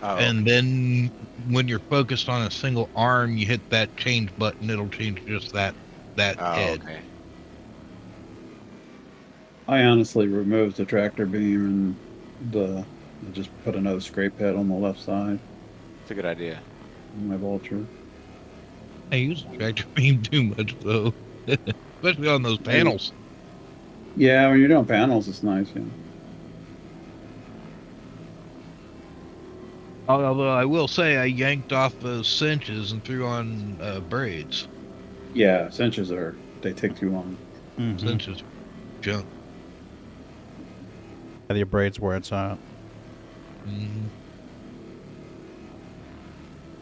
Oh, And then when you're focused on a single arm, you hit that change button. It'll change just that oh, head. okay. I honestly removed the tractor beam and I just put another scrape head on the left side It's a good idea. of my Vulture. I use the tractor beam too much though, especially on those panels. Yeah, when you're doing panels, it's nice. Yeah. Although I will say I yanked off those cinches and threw on braids. Yeah, cinches they take too long. Mhm. Cinches, junk. Yeah, the braids where it's at. Mhm.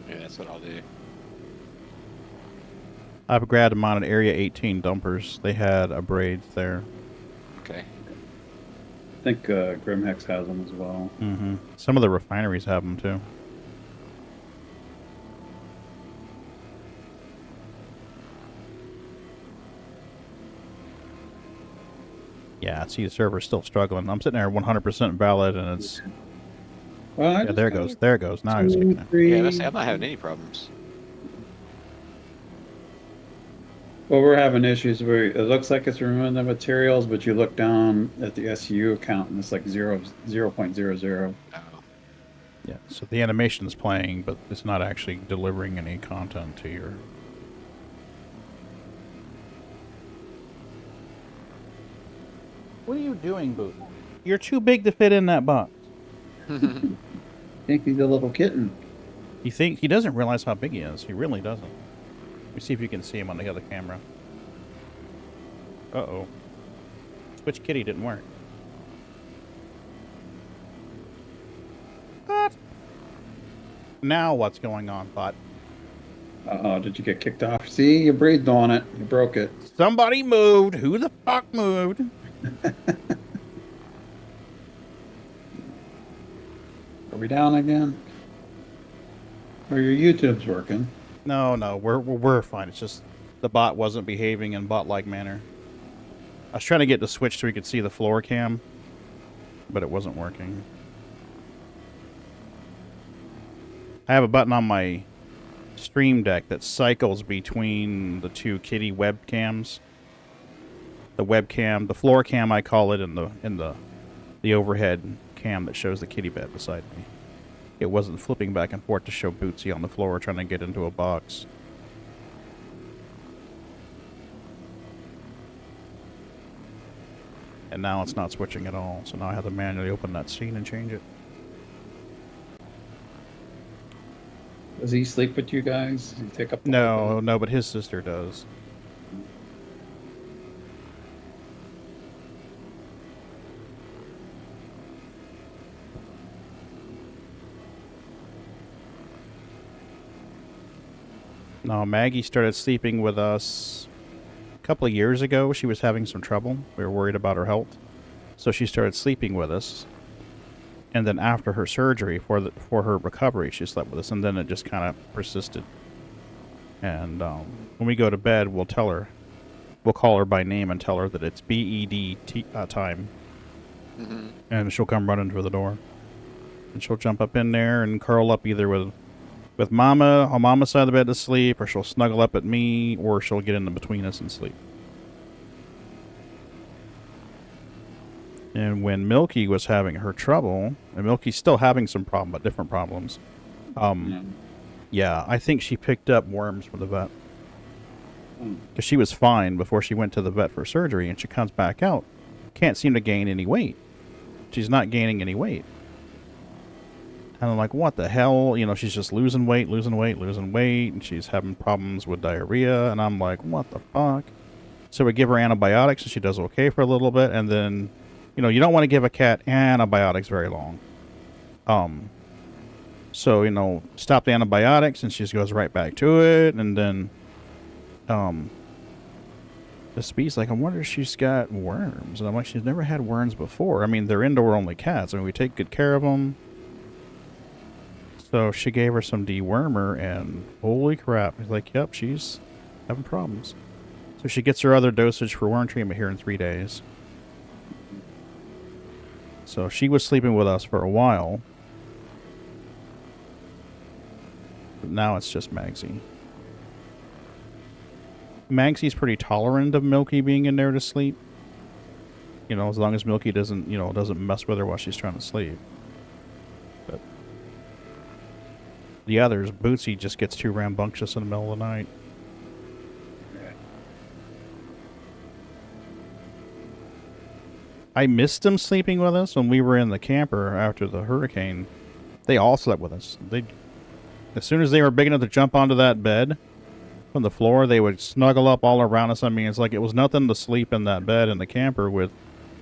Yeah, that's what I'll do. I've grabbed them on an Area 18 dumpers. They had a braid there. Okay. I think Grimhex has them as well. Mm-hmm. Some of the refineries have them too. Yeah, see, the server's still struggling. I'm sitting there 100% valid, and it's Well, I yeah. just There it got goes. There it goes. Now it's two, kicking in. three. Yeah, I'm not having any problems. Well, we're having issues where it looks like it's removing the materials, but you look down at the SU account and it's like 0.00. Oh. Yeah. So the animation's playing, but it's not actually delivering any content to your. What are you doing, Boot? You're too big to fit in that box. I think he's a little kitten. He doesn't realize how big he is. He really doesn't. Let me see if you can see him on the other camera. Uh-oh. Switch kitty didn't work. What? Now what's going on, bot? Uh-oh, did you get kicked off? See, you breathed on it. You broke it. Somebody moved. Who the fuck moved? Are we down again? Or your YouTube's working? No, we're fine. It's just the bot wasn't behaving in bot-like manner. I was trying to get the switch so we could see the floor cam, but it wasn't working. I have a button on my Stream Deck that cycles between the two kitty webcams. The webcam, the floor cam, I call it, and the overhead cam that shows the kitty bed beside me. It wasn't flipping back and forth to show Bootsy on the floor trying to get into a box. And now it's not switching at all, so now I have to manually open that scene and change it. Does he sleep with you guys? Does he take up the whole bed? No, but his sister does. No, Maggie started sleeping with us a couple of years ago. She was having some trouble. We were worried about her health. So she started sleeping with us. And then after her surgery, for her recovery, she slept with us. And then it just kind of persisted. And when we go to bed, we'll call her by name and tell her that it's BED time. Mm-hmm. And she'll come running for the door. And she'll jump up in there and curl up either with Mama on Mama's side of the bed to sleep, or she'll snuggle up at me, or she'll get in between us and sleep. And when Milky was having her trouble, and Milky's still having some problem, but different problems. Yeah, I think she picked up worms from the vet. Because she was fine before she went to the vet for surgery, and she comes back out. Can't seem to gain any weight. She's not gaining any weight. And I'm like, what the hell? You know, she's just losing weight, and she's having problems with diarrhea. And I'm like, what the fuck? So we give her antibiotics, and she does okay for a little bit. And then, you know, you don't want to give a cat antibiotics very long. So, you know, stop the antibiotics, and she just goes right back to it. And then, this bee's like, I wonder if she's got worms. And I'm like, she's never had worms before. I mean, they're indoor-only cats. I mean, we take good care of them. So she gave her some dewormer, and holy crap. He's like, yep, she's having problems. So she gets her other dosage for worm treatment here in 3 days. So she was sleeping with us for a while. But now it's just Magsy. Magsy's pretty tolerant of Milky being in there to sleep. You know, as long as Milky doesn't mess with her while she's trying to sleep. But the others, Bootsy just gets too rambunctious in the middle of the night. I missed them sleeping with us when we were in the camper after the hurricane. They all slept with us. As soon as they were big enough to jump onto that bed from the floor, they would snuggle up all around us. I mean, it's like it was nothing to sleep in that bed in the camper with,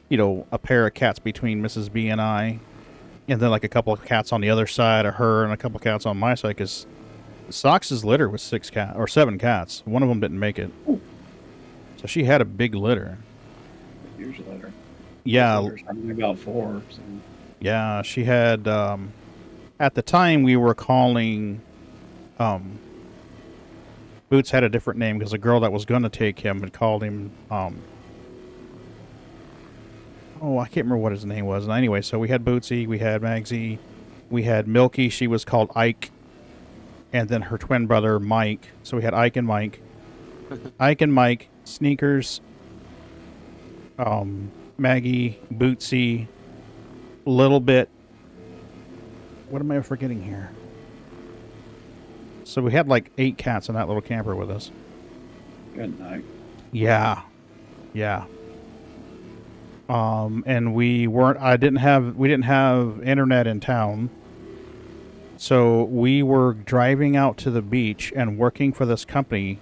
you know, a pair of cats between Mrs. B and I, and then like a couple of cats on the other side of her and a couple of cats on my side, because Sox's litter was 7 cats. One of them didn't make it. Ooh. So she had a big litter. Huge litter. Yeah. Something about 4. So. Yeah, she had, at the time we were calling, Boots had a different name because the girl that was going to take him had called him, I can't remember what his name was. And anyway, so we had Bootsy, we had Magsy, we had Milky, she was called Ike, and then her twin brother, Mike. So we had Ike and Mike. Ike and Mike, Sneakers, Maggie, Bootsy, Little Bit. What am I forgetting here? So we had like 8 cats in that little camper with us. Good night. Yeah. Yeah. And we didn't have internet in town. So we were driving out to the beach and working for this company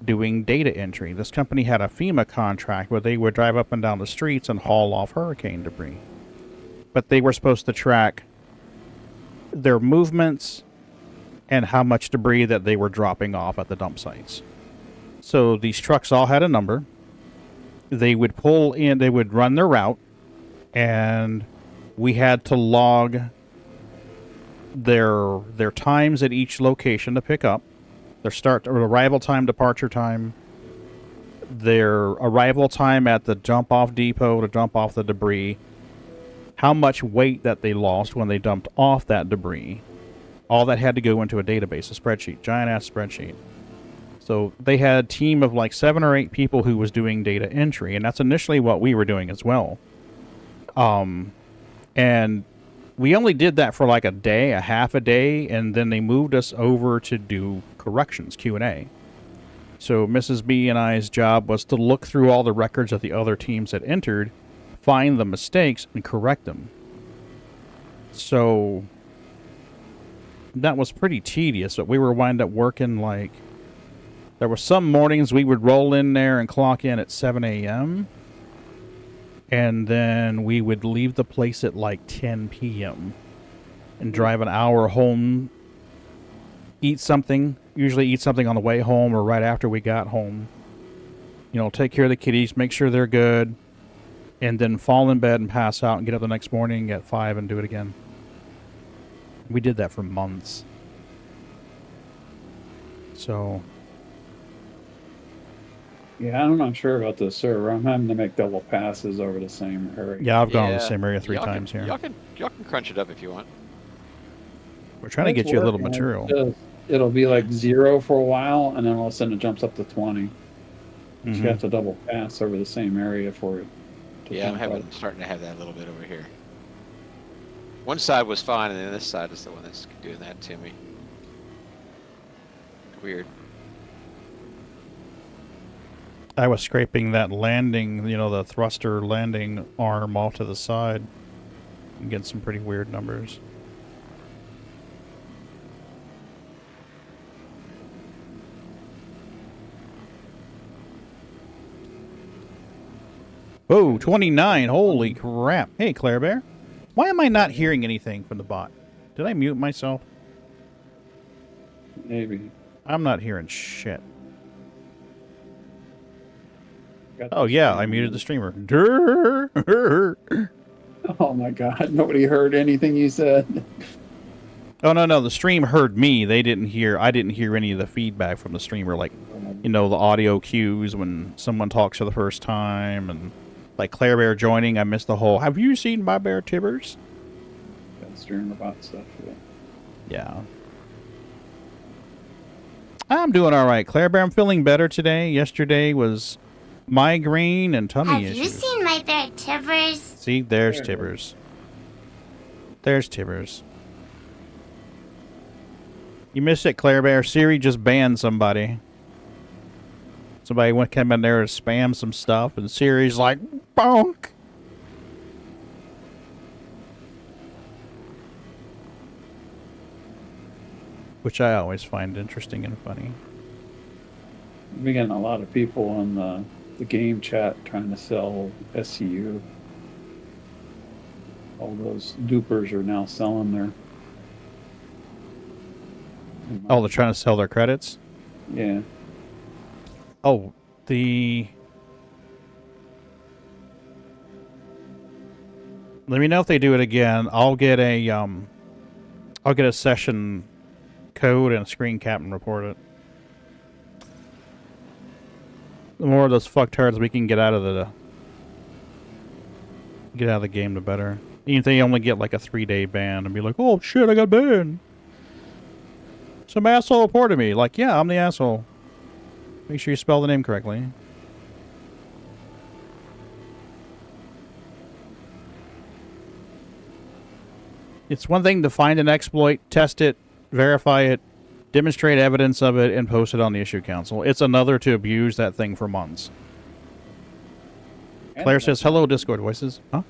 doing data entry. This company had a FEMA contract where they would drive up and down the streets and haul off hurricane debris. But they were supposed to track their movements and how much debris that they were dropping off at the dump sites. So these trucks all had a number. They would pull in, they would run their route, and we had to log their times at each location to pick up. Their start or arrival time, departure time, their arrival time at the dump off depot to dump off the debris, how much weight that they lost when they dumped off that debris. All that had to go into a database, a spreadsheet, giant ass spreadsheet. So they had a team of like 7 or 8 people who was doing data entry, and that's initially what we were doing as well. And we only did that for like a half a day, and then they moved us over to do corrections, Q&A. So Mrs. B and I's job was to look through all the records that the other teams had entered, find the mistakes, and correct them. So that was pretty tedious, but we were wind up working like... There were some mornings we would roll in there and clock in at 7 a.m. And then we would leave the place at like 10 p.m. and drive an hour home, eat something, usually eat something on the way home or right after we got home. You know, take care of the kitties, make sure they're good, and then fall in bed and pass out and get up the next morning at 5 and do it again. We did that for months. So... Yeah, I'm not sure about the server. I'm having to make double passes over the same area. Yeah, I've gone to the Yeah. same area 3 Y'all times can, here. y'all can crunch it up if you want. We're trying to It's get you a little working. material. It'll be like 0 for a while, and then all of a sudden it jumps up to 20. But you Mhm. have to double pass over the same area for it to Yeah, I'm jump up. starting to have that a little bit over here. One side was fine, and then this side is the one that's doing that to me. Weird. I was scraping that landing, you know, the thruster landing arm off to the side and get some pretty weird numbers. Whoa, 29. Holy crap. Hey, Claire Bear. Why am I not hearing anything from the bot? Did I mute myself? Maybe. I'm not hearing shit. Got Oh, the yeah, I stream muted on. the streamer. Durr. Oh my god, nobody heard anything you said. Oh, no, the stream heard me. I didn't hear any of the feedback from the streamer, like, you know, the audio cues when someone talks for the first time, and like Claire Bear joining, I missed the whole, have you seen my Bear Tibbers? Got stream about stuff. Yeah. Yeah. I'm doing all right, Claire Bear. I'm feeling better today. Yesterday was migraine and tummy Have issues. you seen my Bear Tibbers? See, there's There. Tibbers. There's Tibbers. You missed it, Claire Bear. Siri just banned somebody. Somebody came in there to spam some stuff, and Siri's like, bonk. Which I always find interesting and funny. We're getting a lot of people on the game chat trying to sell SCU. All those dupers are now selling their. Oh, they're trying to sell their credits? Yeah. Oh, the... Let me know if they do it again. I'll get a session code and a screen cap and report it. The more of those fucktards we can get out of the game, the better. Even if they only get like a 3-day ban and be like, oh shit, I got banned. Some asshole reported me. Like, yeah, I'm the asshole. Make sure you spell the name correctly. It's one thing to find an exploit, test it, verify it, demonstrate evidence of it, and post it on the issue council. It's another to abuse that thing for months. Claire says, hello, Discord voices. Huh?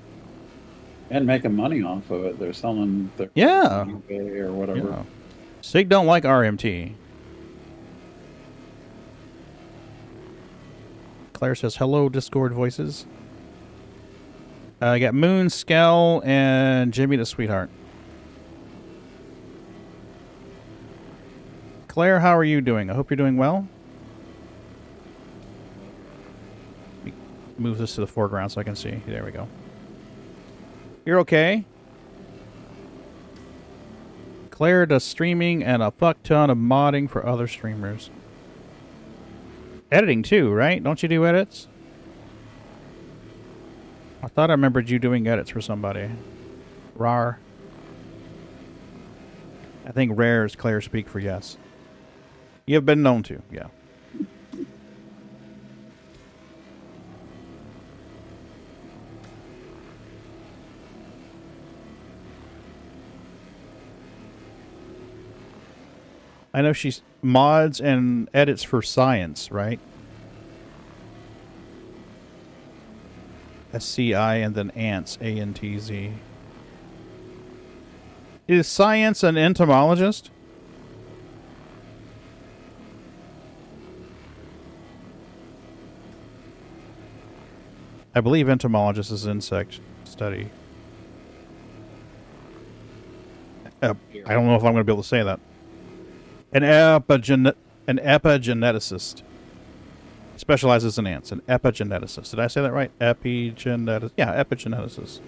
And making money off of it. They're selling their Yeah. eBay or whatever. Yeah. Sig don't like RMT. Claire says, hello, Discord voices. I got Moon, Skell, and Jimmy the Sweetheart. Claire, how are you doing? I hope you're doing well. Let me move this to the foreground so I can see. There we go. You're okay? Claire does streaming and a fuck ton of modding for other streamers. Editing too, right? Don't you do edits? I thought I remembered you doing edits for somebody. Rar. I think rare is Claire speak for yes. You have been known to, yeah. I know she's mods and edits for science, right? SCI and then ants, A-N-T-Z. Is science an entomologist? I believe entomologist is insect study. I don't know if I'm going to be able to say that. An epigeneticist. Specializes in ants. An epigeneticist. Did I say that right? Epigeneticist. Yeah, epigeneticist.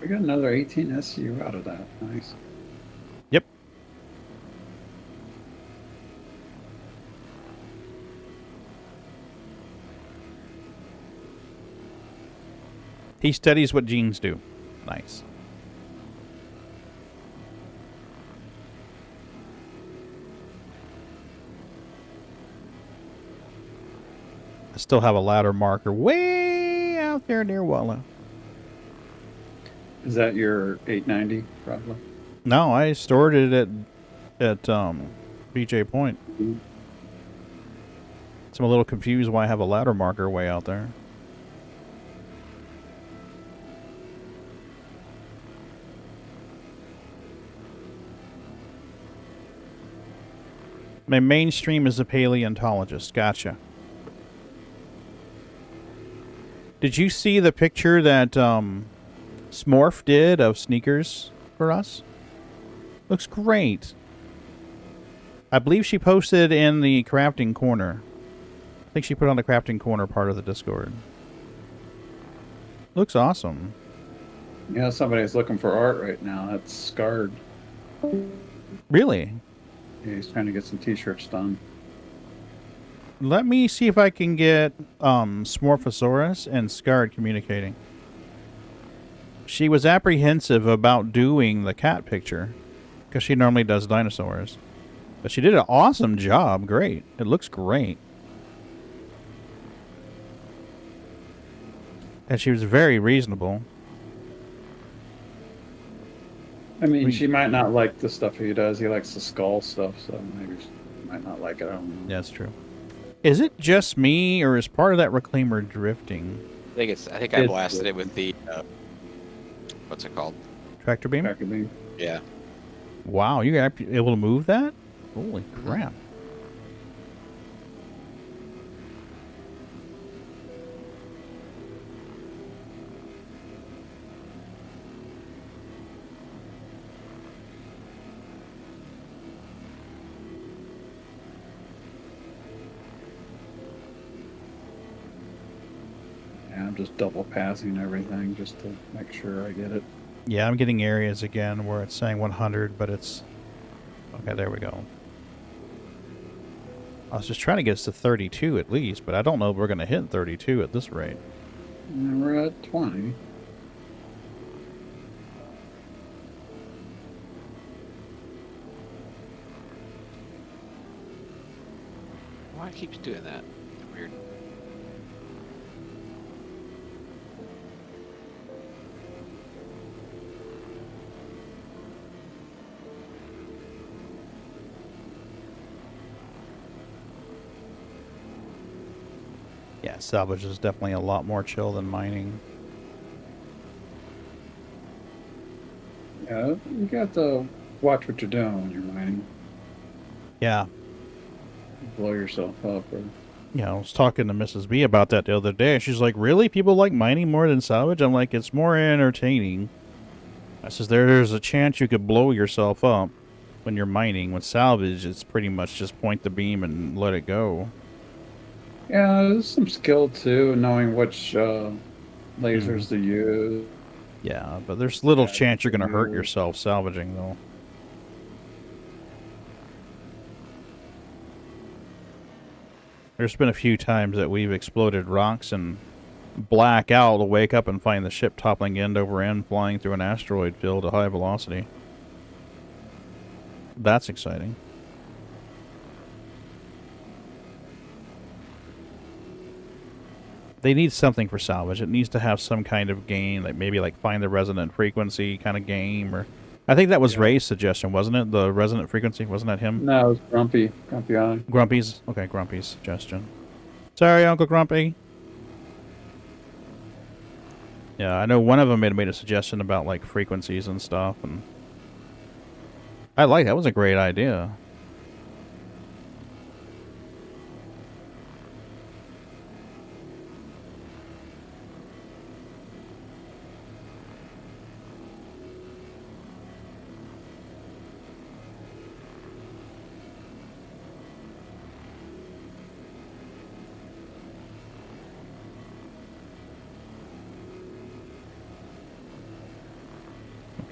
We got another 18 SU out of that. Nice. Yep. He studies what genes do. Nice. I still have a ladder marker way out there near Walla. Is that your 890, probably? No, I stored it at BJ Point. So I'm a little confused why I have a ladder marker way out there. My mainstream is a paleontologist. Gotcha. Did you see the picture that Smorf did of sneakers for us? Looks great. I believe she posted in the crafting corner. I think she put on the crafting corner part of the Discord. Looks awesome. Yeah, somebody's looking for art right now. That's Scarred. Really? Yeah, he's trying to get some t-shirts done. Let me see if I can get Smorphosaurus and Scarred communicating. She was apprehensive about doing the cat picture because she normally does dinosaurs. But she did an awesome job. Great. It looks great. And she was very reasonable. I mean, she might not like the stuff he does. He likes the skull stuff, so maybe she might not like it. I don't know. Yeah, that's true. Is it just me, or is part of that reclaimer drifting? I think I blasted it with the what's it called? Tractor beam? Tractor beam. Yeah. Wow, you were able to move that? Holy crap. Yeah, I'm just double passing everything just to make sure I get it. Yeah, I'm getting areas again where it's saying 100, but it's... Okay, there we go. I was just trying to get us to 32 at least, but I don't know if we're going to hit 32 at this rate. And we're at 20. Why it keeps doing that? Weird. Yeah, salvage is definitely a lot more chill than mining. Yeah, you got to watch what you're doing when you're mining. Yeah. Blow yourself up. Or... Yeah, I was talking to Mrs. B about that the other day. She's like, really? People like mining more than salvage? I'm like, it's more entertaining. I says, there's a chance you could blow yourself up when you're mining. With salvage, it's pretty much just point the beam and let it go. Yeah, there's some skill too, knowing which lasers to use. Yeah, but there's little chance you're going to hurt yourself salvaging, though. There's been a few times that we've exploded rocks and black out to wake up and find the ship toppling end over end, flying through an asteroid field at high velocity. That's exciting. They need something for salvage. It needs to have some kind of game, like maybe like find the resonant frequency kind of game, or I think that was Ray's suggestion, wasn't it? The resonant frequency, wasn't that him? No, it was Grumpy. Grumpy Eye. Grumpy's okay. Grumpy's suggestion. Sorry, Uncle Grumpy. Yeah, I know one of them made a suggestion about like frequencies and stuff, and I like that. Was a great idea.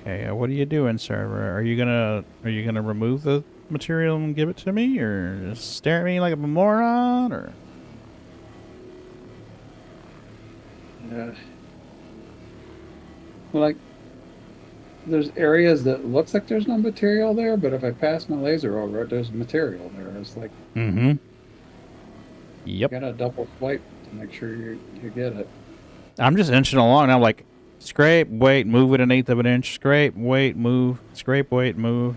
Okay, what are you doing, server? Are you gonna remove the material and give it to me, or just stare at me like a moron, or? Like, there's areas that looks like there's no material there, but if I pass my laser over it, there's material there. It's like Mm-hmm. you Yep. gotta double swipe to make sure you get it. I'm just inching along, and I'm like, scrape, wait, move it 1/8 of an inch, scrape, wait, move, scrape, wait, move.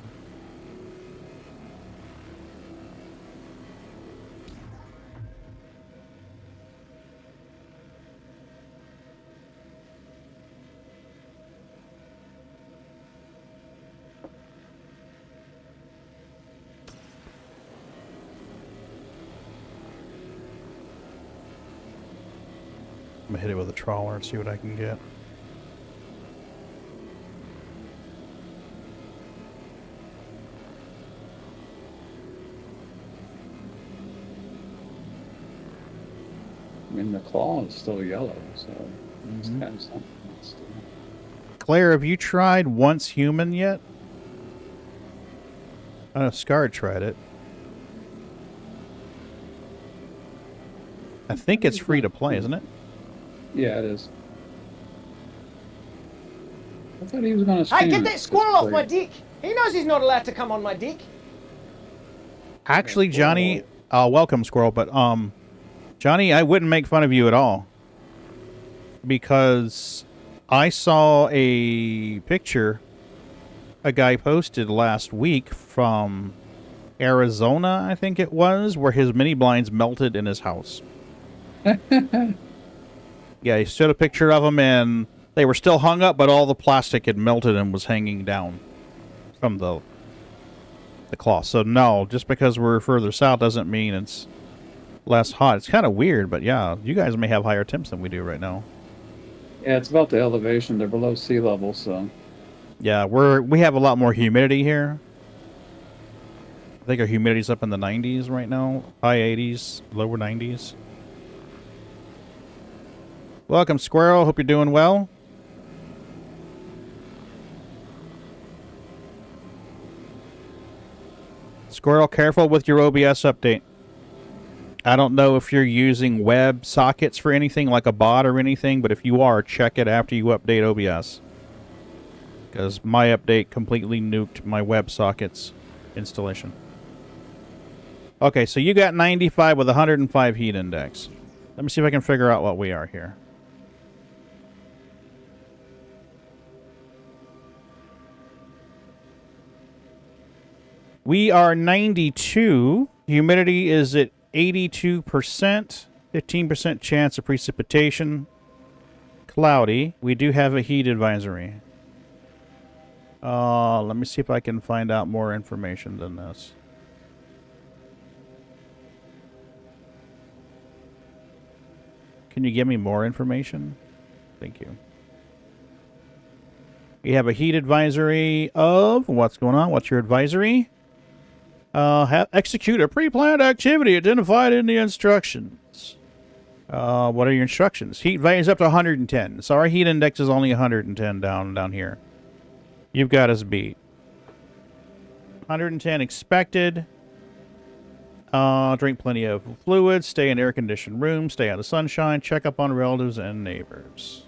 I'm gonna hit it with a trawler and see what I can get. I mean, the claw is still yellow, so it's Mhm. kind of something. Still. Claire, have you tried Once Human yet? I know Scar tried it. I think it's free to play, isn't it? Yeah, it is. I thought he was gonna. Hey, get spam that it. squirrel off It's my free. dick! He knows he's not allowed to come on my dick. Actually, Johnny, welcome, Squirrel, but Johnny, I wouldn't make fun of you at all, because I saw a picture a guy posted last week from Arizona, I think it was, where his mini blinds melted in his house. Yeah, he showed a picture of them, and they were still hung up, but all the plastic had melted and was hanging down from the cloth. So no, just because we're further south doesn't mean it's less hot. It's kind of weird, but yeah, you guys may have higher temps than we do right now. Yeah, it's about the elevation. They're below sea level, so. Yeah, we have a lot more humidity here. I think our humidity's up in the 90s right now. High 80s, lower 90s. Welcome, Squirrel. Hope you're doing well. Squirrel, careful with your OBS update. I don't know if you're using web sockets for anything like a bot or anything, but if you are, check it after you update OBS. Because my update completely nuked my web sockets installation. Okay, so you got 95 with 105 heat index. Let me see if I can figure out what we are here. We are 92. Humidity is at 82%. 15% chance of precipitation. Cloudy. We do have a heat advisory. Let me see if I can find out more information than this. Can you give me more information? Thank you. We have a heat advisory of... What's going on? What's your advisory? Execute a pre-planned activity identified in the instructions. What are your instructions? Heat value is up to 110. So our heat index is only 110 down here. You've got us beat. 110 expected. Drink plenty of fluids. Stay in air-conditioned rooms. Stay out of sunshine. Check up on relatives and neighbors.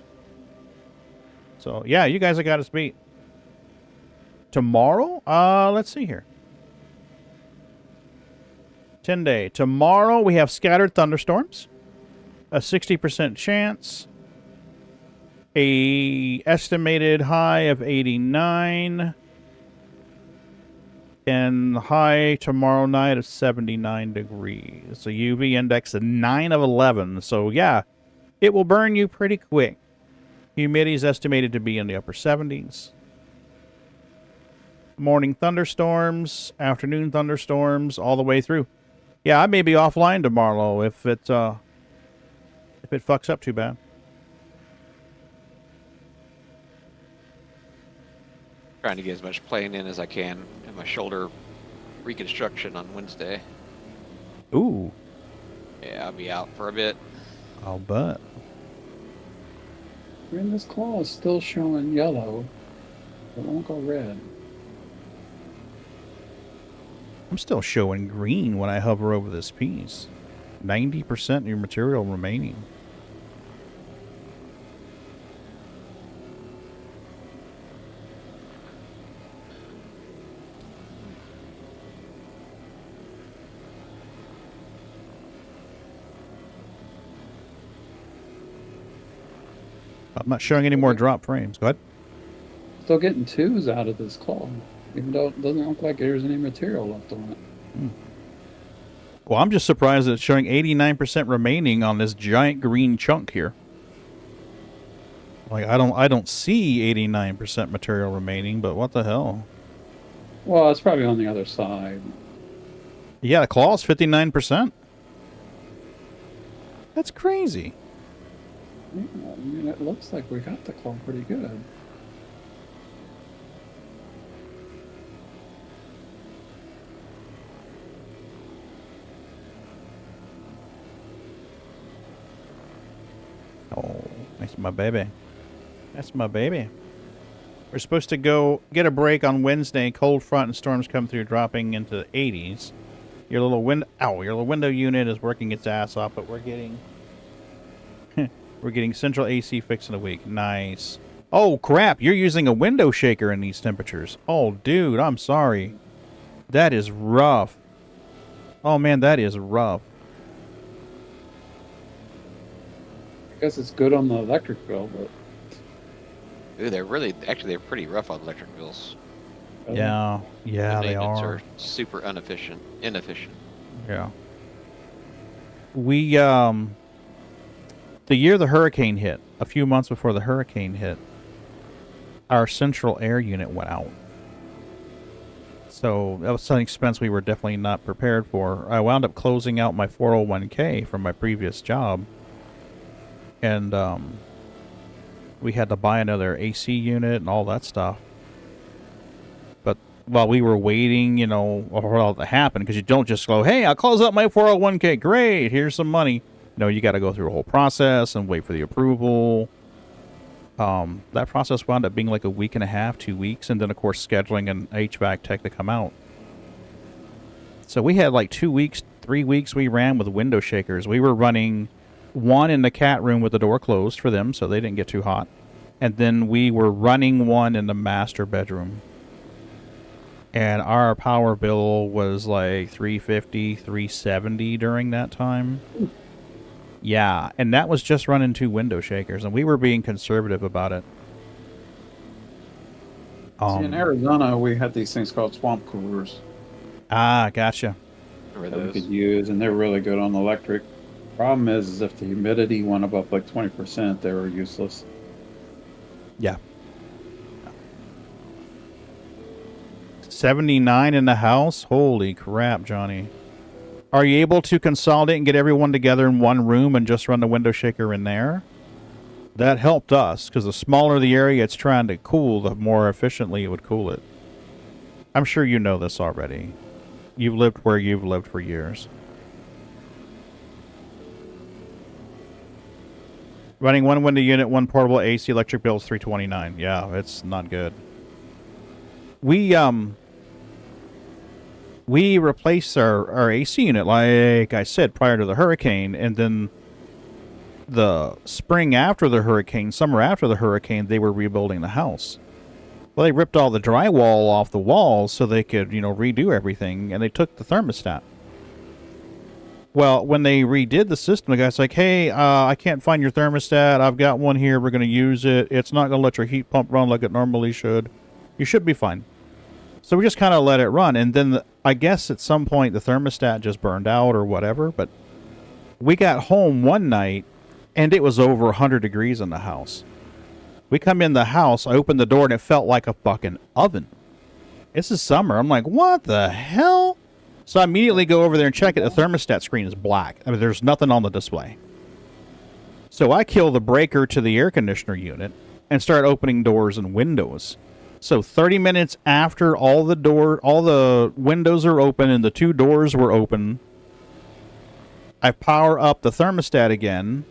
So, yeah, you guys have got us beat. Tomorrow? Let's see here. 10-day. Tomorrow we have scattered thunderstorms. A 60% chance. A estimated high of 89. And high tomorrow night of 79 degrees. A UV index of 9 of 11. So, yeah, it will burn you pretty quick. Humidity is estimated to be in the upper 70s. Morning thunderstorms, afternoon thunderstorms, all the way through. Yeah, I may be offline tomorrow if it fucks up too bad. Trying to get as much playing in as I can in my shoulder reconstruction on Wednesday. Ooh. Yeah, I'll be out for a bit. I'll bet. I mean, this claw is still showing yellow. It won't go red. I'm still showing green when I hover over this piece. 90% of your material remaining. I'm not showing any more drop frames. Go ahead. Still getting 2s out of this claw, even though it doesn't look like there's any material left on it. Well, I'm just surprised that it's showing 89% remaining on this giant green chunk here. Like, I don't see 89% material remaining, but what the hell? Well, it's probably on the other side. Yeah, the claw's 59%. That's crazy. Yeah, I mean, it looks like we got the claw pretty good. Oh, that's my baby. That's my baby. We're supposed to go get a break on Wednesday. Cold front and storms come through, dropping into the 80s. Your little window unit is working its ass off, but we're getting we're getting central AC fixed in a week. Nice. Oh crap! You're using a window shaker in these temperatures. Oh, dude, I'm sorry. That is rough. Oh man, that is rough. I guess it's good on the electric bill, but Ooh, they're pretty rough on electric bills. Yeah, yeah, The they maintenance are. super inefficient. Yeah. We, the year the hurricane hit, a few months before the hurricane hit, our central air unit went out. So that was an expense we were definitely not prepared for. I wound up closing out my 401k from my previous job. And, we had to buy another AC unit and all that stuff. But while we were waiting, you know, for all that to happen, because you don't just go, hey, I'll close out my 401k. Great, here's some money. No, you got to go through a whole process and wait for the approval. That process wound up being like a week and a half, 2 weeks, and then, of course, scheduling an HVAC tech to come out. So we had like 2 weeks, 3 weeks we ran with window shakers. We were running one in the cat room with the door closed for them so they didn't get too hot. And then we were running one in the master bedroom. And our power bill was like $350, $370 during that time. Yeah, and that was just running 2 window shakers, and we were being conservative about it. see, in Arizona, we had these things called swamp coolers Ah, gotcha. Remember that we those? could use, and they're really good on electric. Problem is if the humidity went above like 20%, they were useless. Yeah. 79 in the house? Holy crap, Johnny. Are you able to consolidate and get everyone together in one room and just run the window shaker in there? That helped us, because the smaller the area it's trying to cool, the more efficiently it would cool it. I'm sure you know this already. You've lived where you've lived for years. Running one window unit, one portable AC, electric bill is $329. Yeah, it's not good. We replaced our AC unit, like I said, prior to the hurricane, and then the spring after the hurricane, summer after the hurricane, they were rebuilding the house. Well, they ripped all the drywall off the walls so they could, you know, redo everything, and they took the thermostat. Well, when they redid the system, the guy's like, hey, I can't find your thermostat. I've got one here. We're going to use it. It's not going to let your heat pump run like it normally should. You should be fine. So we just kind of let it run. And then I guess at some point the thermostat just burned out or whatever. But we got home one night and it was over 100 degrees in the house. We come in the house. I opened the door and it felt like a fucking oven. This is summer. I'm like, what the hell? So I immediately go over there and check it. The thermostat screen is black. I mean, there's nothing on the display. So I kill the breaker to the air conditioner unit and start opening doors and windows. So 30 minutes after all the windows are open and the 2 doors were open, I power up the thermostat again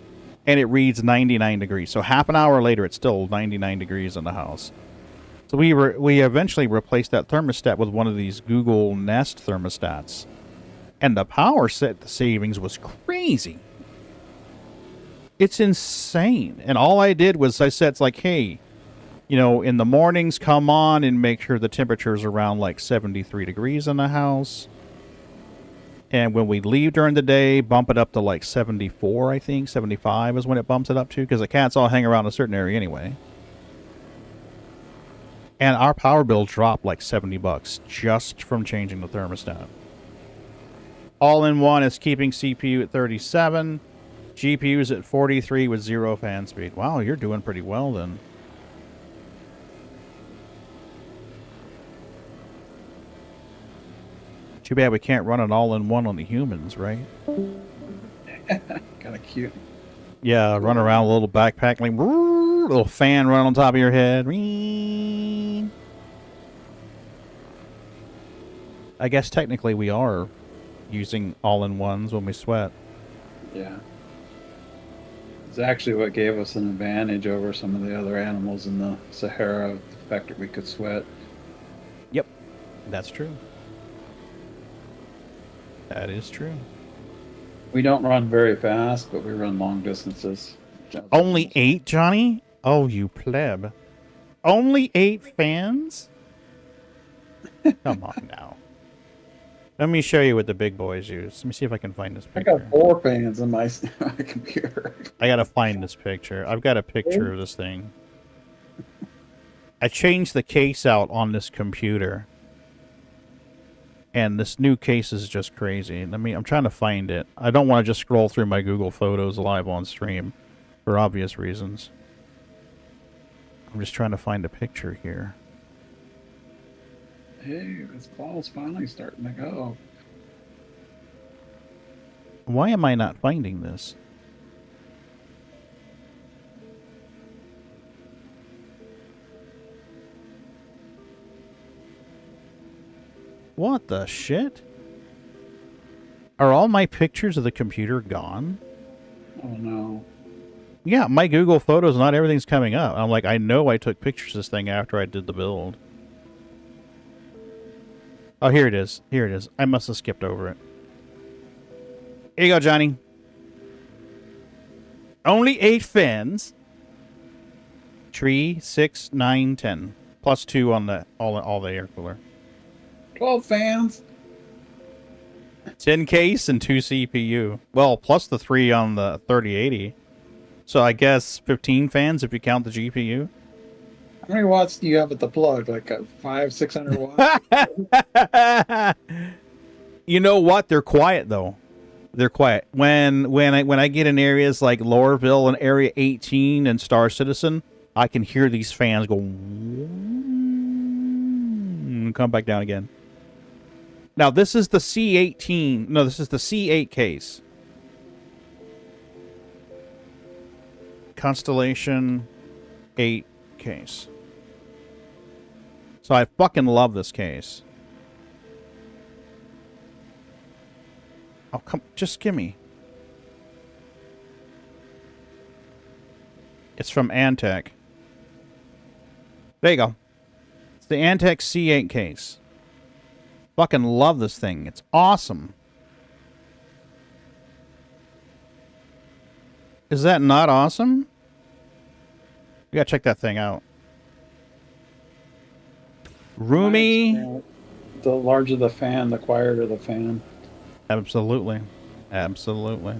and it reads 99 degrees. So half an hour later, it's still 99 degrees in the house. So we eventually replaced that thermostat with one of these Google Nest thermostats, and the power savings was crazy. It's insane. And all I did was I said, it's like, hey, you know, in the mornings, come on and make sure the temperature's around like 73 degrees in the house. And when we leave during the day, bump it up to like 74, I think. 75 is when it bumps it up to, because the cats all hang around a certain area anyway. And our power bill dropped like $70 just from changing the thermostat. All-in-one is keeping CPU at 37. GPU's at 43 with 0 fan speed. Wow, you're doing pretty well then. Too bad we can't run it all-in-one on the humans, right? Kind of cute. Yeah, run around with a little backpack, like, little fan running on top of your head. I guess technically we are using all-in-ones when we sweat. Yeah. It's actually what gave us an advantage over some of the other animals in the Sahara, the fact that we could sweat. Yep, that's true. That is true. We don't run very fast, but we run long distances. Only 8, Johnny? Oh, you pleb. Only 8 fans? Come on now. Let me show you what the big boys use. Let me see if I can find this I picture. got 4 fans in my computer. I gotta find this picture. I've got a picture of this thing. I changed the case out on this computer. And this new case is just crazy. I'm trying to find it. I don't want to just scroll through my Google Photos live on stream for obvious reasons. I'm just trying to find a picture here. Hey, this ball's finally starting to go. Why am I not finding this? What the shit? Are all my pictures of the computer gone? Oh no. Yeah, my Google Photos, not everything's coming up. I'm like, I know I took pictures of this thing after I did the build. Oh, here it is. Here it is. I must have skipped over it. Here you go, Johnny. Only 8 fins. 3, 6, 9, 10. Plus 2 on the all the air cooler. 12 fans. 10 case and 2 CPU. Well, plus the 3 on the 3080. So I guess 15 fans if you count the GPU. How many watts do you have at the plug? Like 500-600 watts? You know what? They're quiet though. They're quiet. When I get in areas like Laurelville and Area 18 and Star Citizen, I can hear these fans go and come back down again. Now this is the C18. No, this is the C8 case. Constellation 8 case. So I fucking love this case. Oh, come, just gimme. It's from Antec. There you go. It's the Antec C8 case. Fucking love this thing. It's awesome. Is that not awesome? You gotta check that thing out. Roomy. Yeah. The larger the fan, the quieter the fan. Absolutely. Absolutely.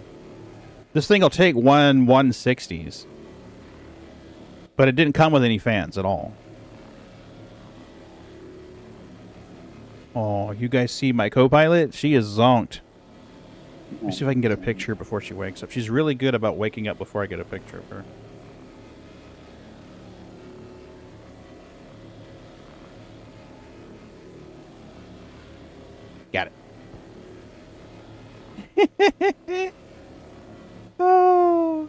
This thing will take 160s. But it didn't come with any fans at all. Oh, you guys see my co-pilot? She is zonked. Let me see if I can get a picture before she wakes up. She's really good about waking up before I get a picture of her. Got it. Oh.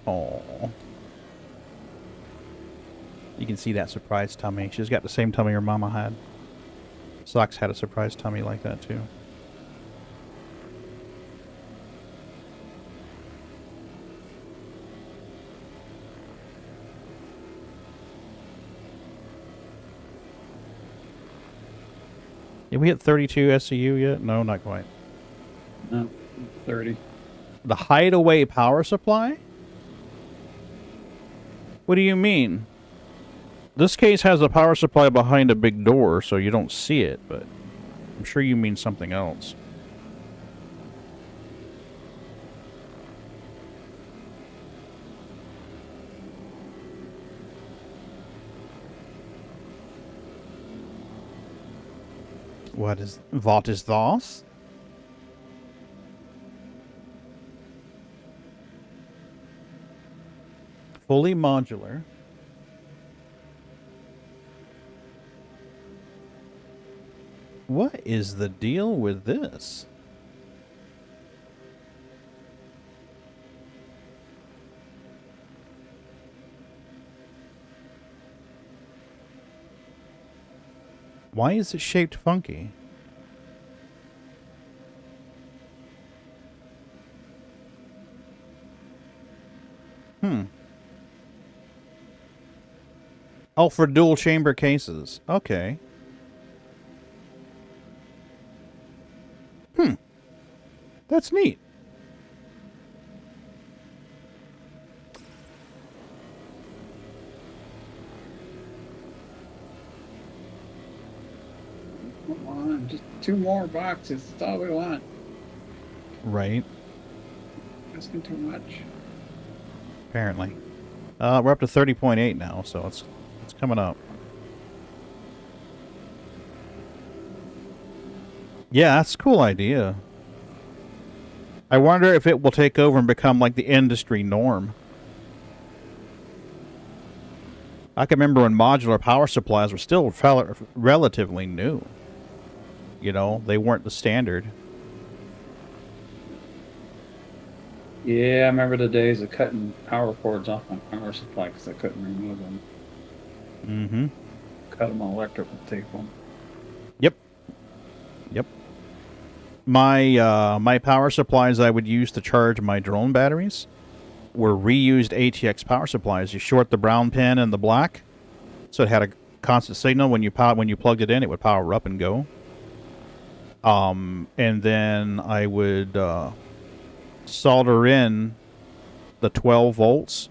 Oh. You can see that surprised tummy. She's got the same tummy her mama had. Socks had a surprised tummy like that too. Did we hit 32 SCU yet? No, not quite. No, 30. The hideaway power supply? What do you mean? This case has a power supply behind a big door, so you don't see it, but I'm sure you mean something else. What is das? Fully modular. What is the deal with this? Why is it shaped funky? Oh, for dual chamber cases. Okay. That's neat. Come on, just 2 more boxes. That's all we want. Right. Asking too much. Apparently. We're up to 30.8 now, so it's coming up. Yeah, that's a cool idea. I wonder if it will take over and become like the industry norm. I can remember when modular power supplies were still relatively new. You know, they weren't the standard. Yeah, I remember the days of cutting power cords off my power supply because I couldn't remove them. Mm-hmm. Cut them on electrical tape them. Yep. My power supplies I would use to charge my drone batteries were reused ATX power supplies. You short the brown pin and the black, so it had a constant signal. When you plugged it in, it would power up and go. And then I would solder in the 12 volts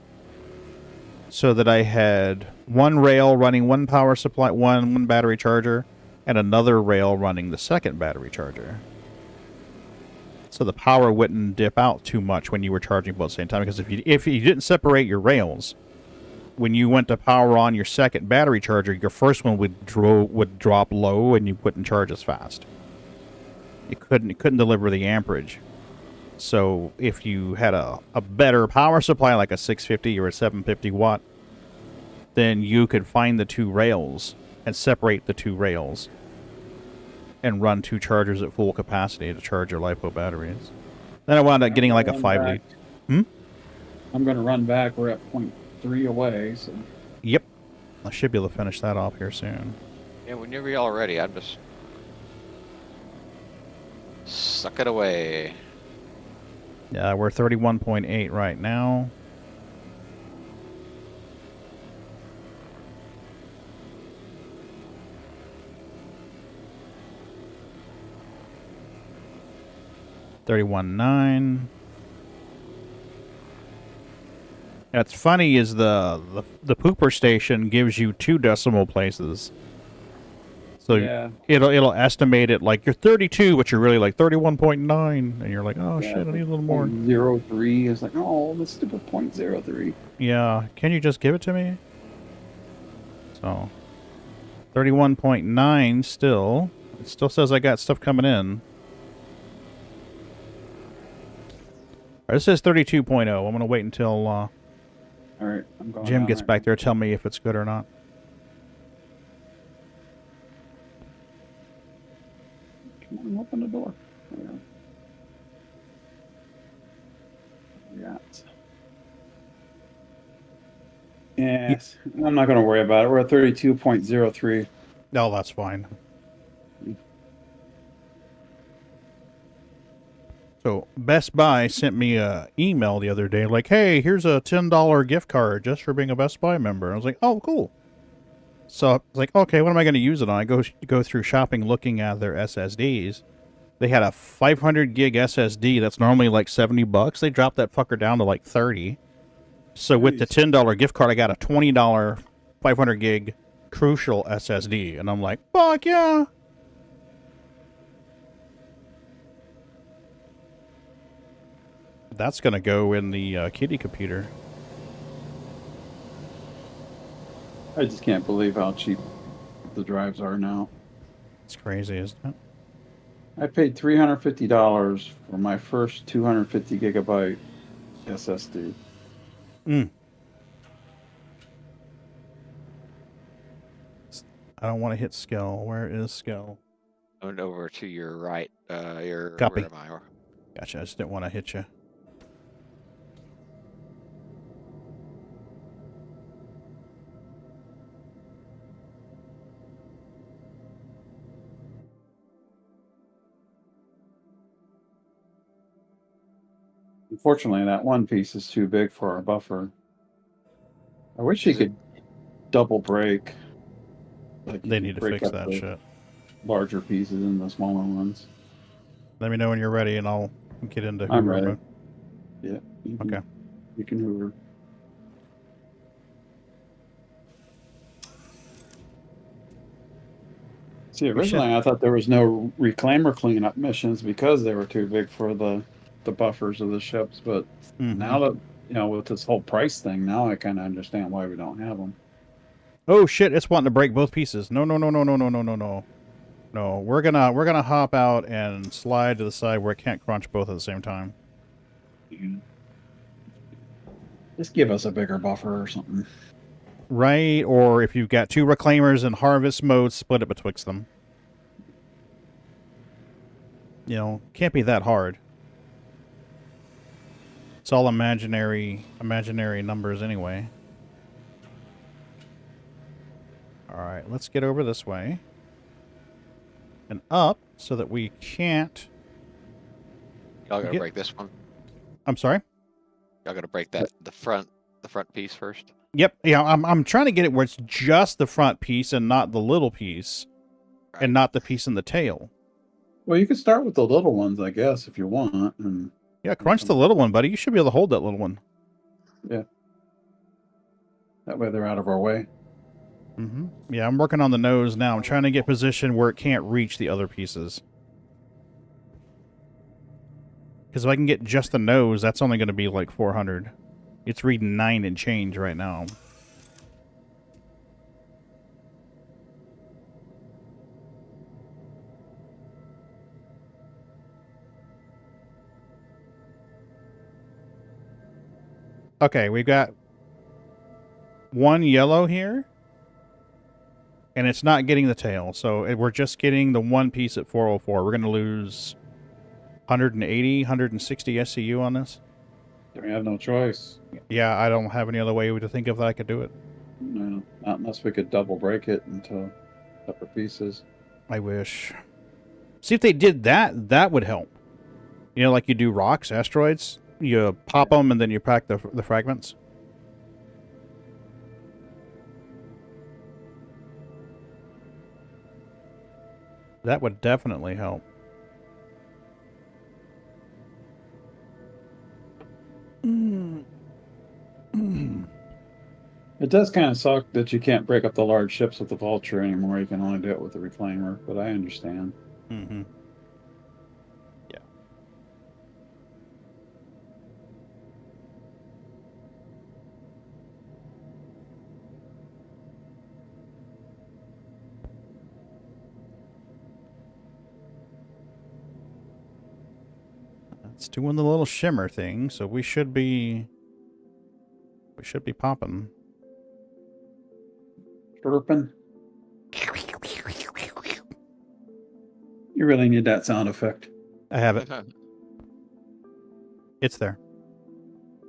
so that I had one rail running one power supply, one battery charger, and another rail running the second battery charger. So the power wouldn't dip out too much when you were charging both at the same time. Because if you didn't separate your rails, when you went to power on your second battery charger, your first one would drop low and you wouldn't charge as fast. It couldn't deliver the amperage. So if you had a better power supply, like a 650 or a 750 watt, then you could find the 2 rails and separate the 2 rails and run 2 chargers at full capacity to charge your LiPo batteries. Then I wound up getting like a 5 lead. I'm going to run back. We're at 0.3 away. So. Yep. I should be able to finish that off here soon. Yeah, whenever y'all ready, I'm just suck it away. Yeah, we're 31.8 right now. $31.9. That's funny is the pooper station gives you 2 decimal places. So yeah. it'll estimate it like you're 32, but you're really like 31.9, and you're like, oh Yeah, shit, I need a little more. 0.03 is like, oh, the stupid 0.03. Yeah, can you just give it to me? So 31.9 still. It still says I got stuff coming in. This says 32.0. I'm gonna wait until All right, I'm going Jim down gets right back there to tell me if it's good or not. Come on, open the door. Yeah. Yes, I'm not going to worry about it. We're at 32.03. No, that's fine. So Best Buy sent me a email the other day like, hey, here's a $10 gift card just for being a Best Buy member. I was like, oh, cool. So it's like, okay, what am I going to use it on? I go through shopping looking at their SSDs. They had a 500 gig SSD that's normally like $70. They dropped that fucker down to like 30. So with the $10 gift card, I got a $20 500 gig Crucial SSD, and I'm like, fuck yeah! That's gonna go in the kitty computer. I just can't believe how cheap the drives are now. It's crazy, isn't it? I paid $350 for my first 250 gigabyte SSD. I don't want to hit skill. Where is skill? Going over to your right. Your Copy. Where am I? Gotcha. I just didn't want to hit you. Unfortunately, that one piece is too big for our buffer. I wish you could double break. Like They need to break fix up that the shit. larger pieces and the smaller ones. Let me know when you're ready, and I'll get into I'm Hoover ready. mode. Yeah. Okay. You can Hoover. See, originally I thought there was no reclaimer cleanup missions because they were too big for the buffers of the ships, but now that, you know, with this whole price thing, now I kind of understand why we don't have them. Oh shit! It's wanting to break both pieces. No, no, no, no, no, no, no, no, no. No, we're gonna hop out and slide to the side where it can't crunch both at the same time. Just give us a bigger buffer or something. Right, or if you've got two reclaimers in harvest mode, split it betwixt them. You know, can't be that hard. It's all imaginary numbers anyway. Alright, let's get over this way. And up, so that we can't... Y'all gotta break this one. I'm sorry? Y'all gotta break that, the front piece first. Yep, yeah, I'm trying to get it where it's just the front piece and not the little piece. Right. And not the piece in the tail. Well, you can start with the little ones, I guess, if you want. And Yeah, crunch the little one, buddy. You should be able to hold that little one. yeah. That way they're out of our way. Yeah, I'm working on the nose now. I'm trying to get positioned where it can't reach the other pieces. Because if I can get just the nose, that's only going to be like 400. It's reading 9 and change right now. Okay, we've got one yellow here. And it's not getting the tail, so we're just getting the one piece at 404. We're going to lose 180, 160 SCU on this. We have no choice. Yeah, I don't have any other way to think of that I could do it. No, not unless we could double break it into separate pieces. I wish. See, if they did that, that would help. You know, like you do rocks, asteroids. You pop them and then you pack the fragments. That would definitely help. It does kind of suck that you can't break up the large ships with the Vulture anymore. You can only do it with the Reclaimer, but I understand. Mm-hmm. Yeah. It's doing the little shimmer thing, so we should be popping. Chirping. You really need that sound effect. I have it. It's there.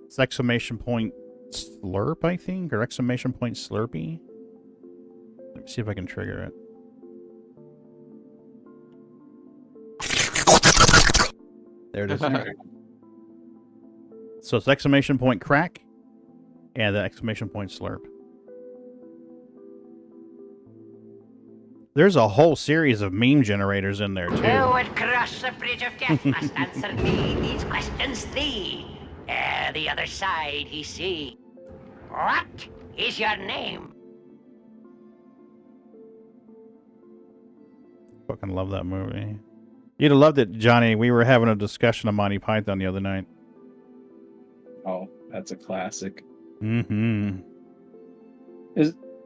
It's exclamation point slurp, I think, or exclamation point slurpy. Let me see if I can trigger it. There it is. So it's exclamation point crack and the exclamation point slurp. There's a whole series of meme generators in there, Who too. would cross the bridge of death must answer me these questions three. Ere the other side he see. What is your name? Fucking love that movie. You'd have loved it, Johnny. We were having a discussion of Monty Python the other night. Oh, that's a classic. Mm-hmm.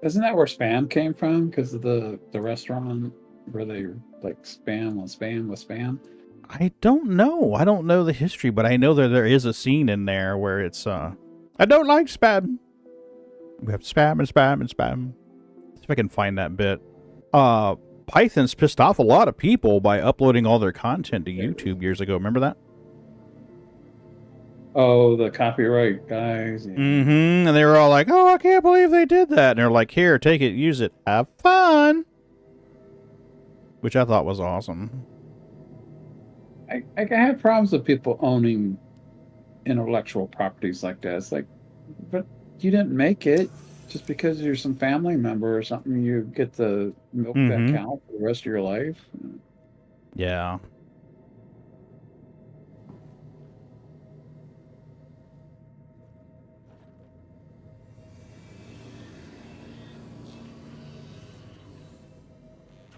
Isn't that where Spam came from? Because of the restaurant where they like spam with spam with spam. I don't know. I don't know the history, but I know that there is a scene in there where it's I don't like spam. We have spam and spam and spam. See if I can find that bit. Python's pissed off a lot of people by uploading all their content to YouTube years ago. Remember that? Oh, the copyright guys. Yeah. Mm-hmm. And they were all like, "Oh, I can't believe they did that." And they're like, "Here, take it, use it, have fun," which I thought was awesome. I have problems with people owning intellectual properties like that. It's like, but you didn't make it. Just because you're some family member or something, you get to milk that cow for the rest of your life. Yeah.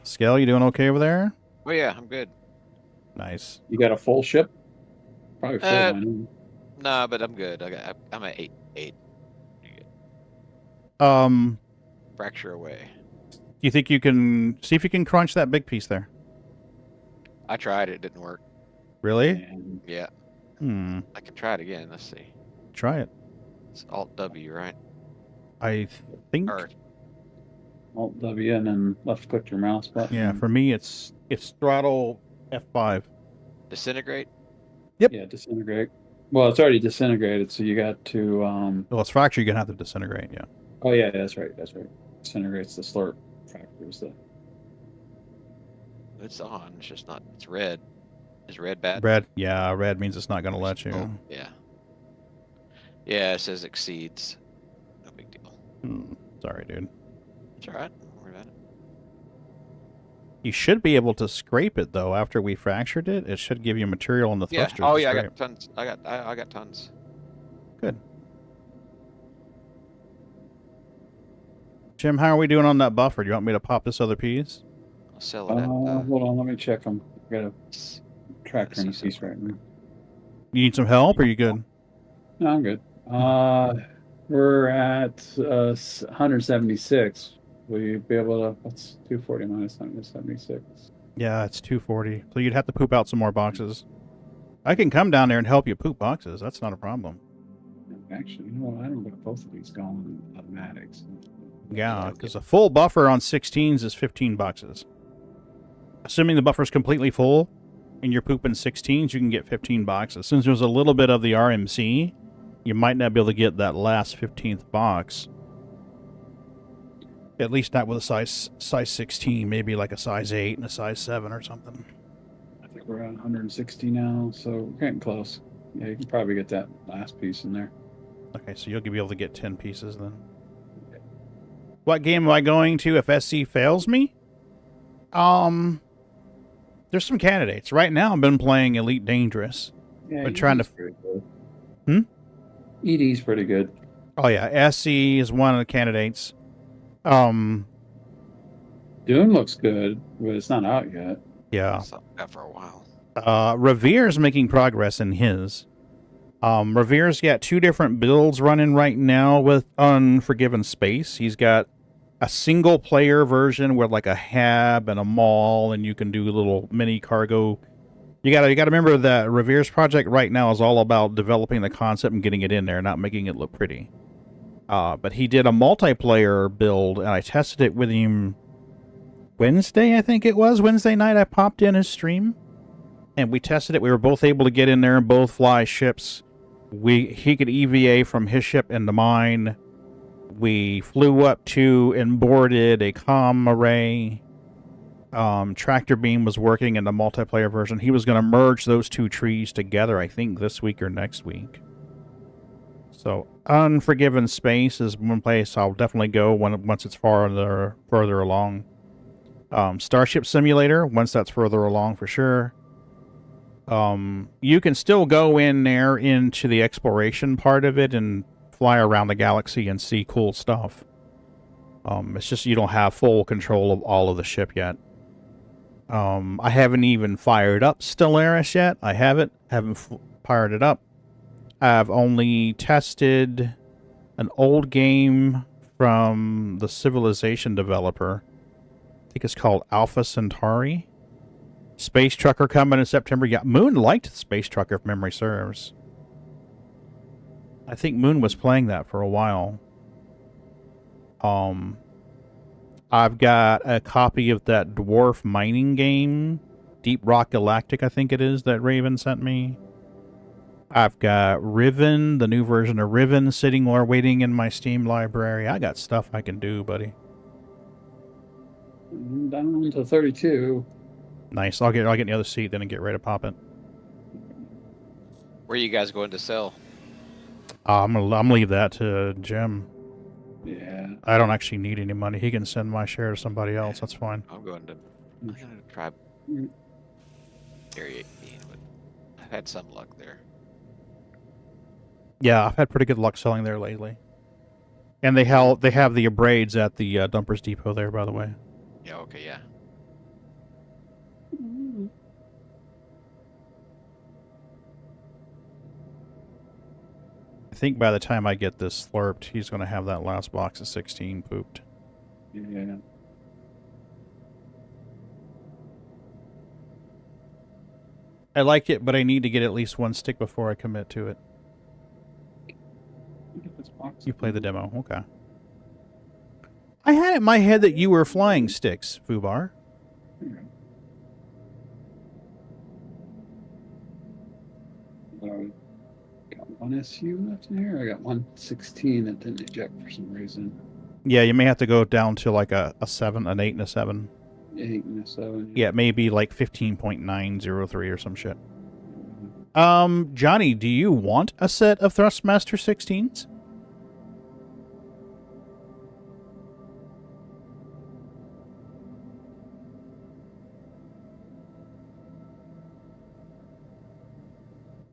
Scale, you doing okay over there? Oh yeah, I'm good. Nice. You got a full ship? Probably full. I know. Nah, but I'm good. I'm at 8. Fracture away. Do you think you can see if you can crunch that big piece there? I tried. It didn't work. Really? Yeah. I can try it again. Let's see. Try it. It's Alt W, right? I think. Or Alt W and then left click your mouse button. Yeah, for me it's throttle F5. disintegrate. Yep. Yeah, disintegrate. Well, it's already disintegrated, so you got to. Well, it's fracture. You're gonna have to disintegrate. Yeah. Oh yeah, that's right. That's right. Disintegrates the slurp. Fractures the. It's on. It's just not. It's red. Is red bad? Red. Yeah, red means it's not gonna let you. Oh, yeah. Yeah, it says exceeds. No big deal. Sorry, dude. It's alright. Don't worry about it. You should be able to scrape it though. After we fractured it, it should give you material in the Yeah. thrusters. Oh to yeah, I scrape. got tons. I got tons. Good. Jim, how are we doing on that buffer? Do you want me to pop this other piece? I'll sell it at. Hold on, let me check them. I got a tracker in a see piece right now. You need some help, or are you good? No, I'm good. We're at 176. Will you be able to? What's 240 minus 176? Yeah, it's 240. So you'd have to poop out some more boxes. I can come down there and help you poop boxes. That's not a problem. Actually, you know what? I don't got both of these going automatics. Yeah, because a full buffer on 16s is 15 boxes. Assuming the buffer's completely full and you're pooping 16s, you can get 15 boxes. Since there's a little bit of the RMC, you might not be able to get that last 15th box. At least not with a size 16, maybe like a size 8 and a size 7 or something. I think we're at 160 now, so we're getting close. Yeah, you can probably get that last piece in there. Okay, so you'll be able to get 10 pieces then. What game am I going to if SC fails me? There's some candidates. Right now I've been playing Elite Dangerous. Yeah, Been trying to... pretty good. ED's pretty good. Oh yeah, SC is one of the candidates. Dune looks good, but it's not out yet. Yeah. It's not out for a while. Revere's making progress in his. Revere's got 2 different builds running right now with Unforgiven Space. He's got a single player version with like a hab and a mall, and you can do little mini cargo. You gotta remember that Revere's project right now is all about developing the concept and getting it in there, not making it look pretty. But he did a multiplayer build, and I tested it with him Wednesday, I think it was. Wednesday night I popped in his stream, and we tested it. We were both able to get in there and both fly ships. He could EVA from his ship into mine. We flew up to and boarded a comm array. Tractor beam was working in the multiplayer version. He was going to merge those 2 trees together, I think, this week or next week. So, Unforgiven Space is one place I'll definitely go once it's farther along. Starship Simulator, once that's further along for sure. You can still go in there into the exploration part of it and fly around the galaxy and see cool stuff. It's just you don't have full control of all of the ship yet. I haven't even fired up Stellaris yet. I haven't fired it up. I've only tested an old game from the Civilization developer. I think it's called Alpha Centauri. Space Trucker coming in September. Yeah, Moon liked Space Trucker if memory serves. I think Moon was playing that for a while. I've got a copy of that dwarf mining game, Deep Rock Galactic, I think it is, that Raven sent me. I've got Riven, the new version of Riven, sitting or waiting in my Steam library. I got stuff I can do, buddy. Down to 32. Nice. I'll get in the other seat then and get ready to pop it. Where are you guys going to sell? I'm gonna leave that to Jim. Yeah. I don't actually need any money. He can send my share to somebody else. That's fine. I'm going to try Area 18, but I've had some luck there. Yeah, I've had pretty good luck selling there lately. And they have the abrades at the Dumpers Depot there, by the way. Yeah, okay, yeah. I think by the time I get this slurped, he's going to have that last box of 16 pooped. Yeah. I like it, but I need to get at least one stick before I commit to it. You play the demo, okay. I had it in my head that you were flying sticks, Fubar. Got one SU left in here. I got 116 that didn't eject for some reason. Yeah, you may have to go down to like a 7, an 8 and a 7. 8 and a 7. Yeah, maybe like 15.903 or some shit. Johnny, do you want a set of Thrustmaster 16s?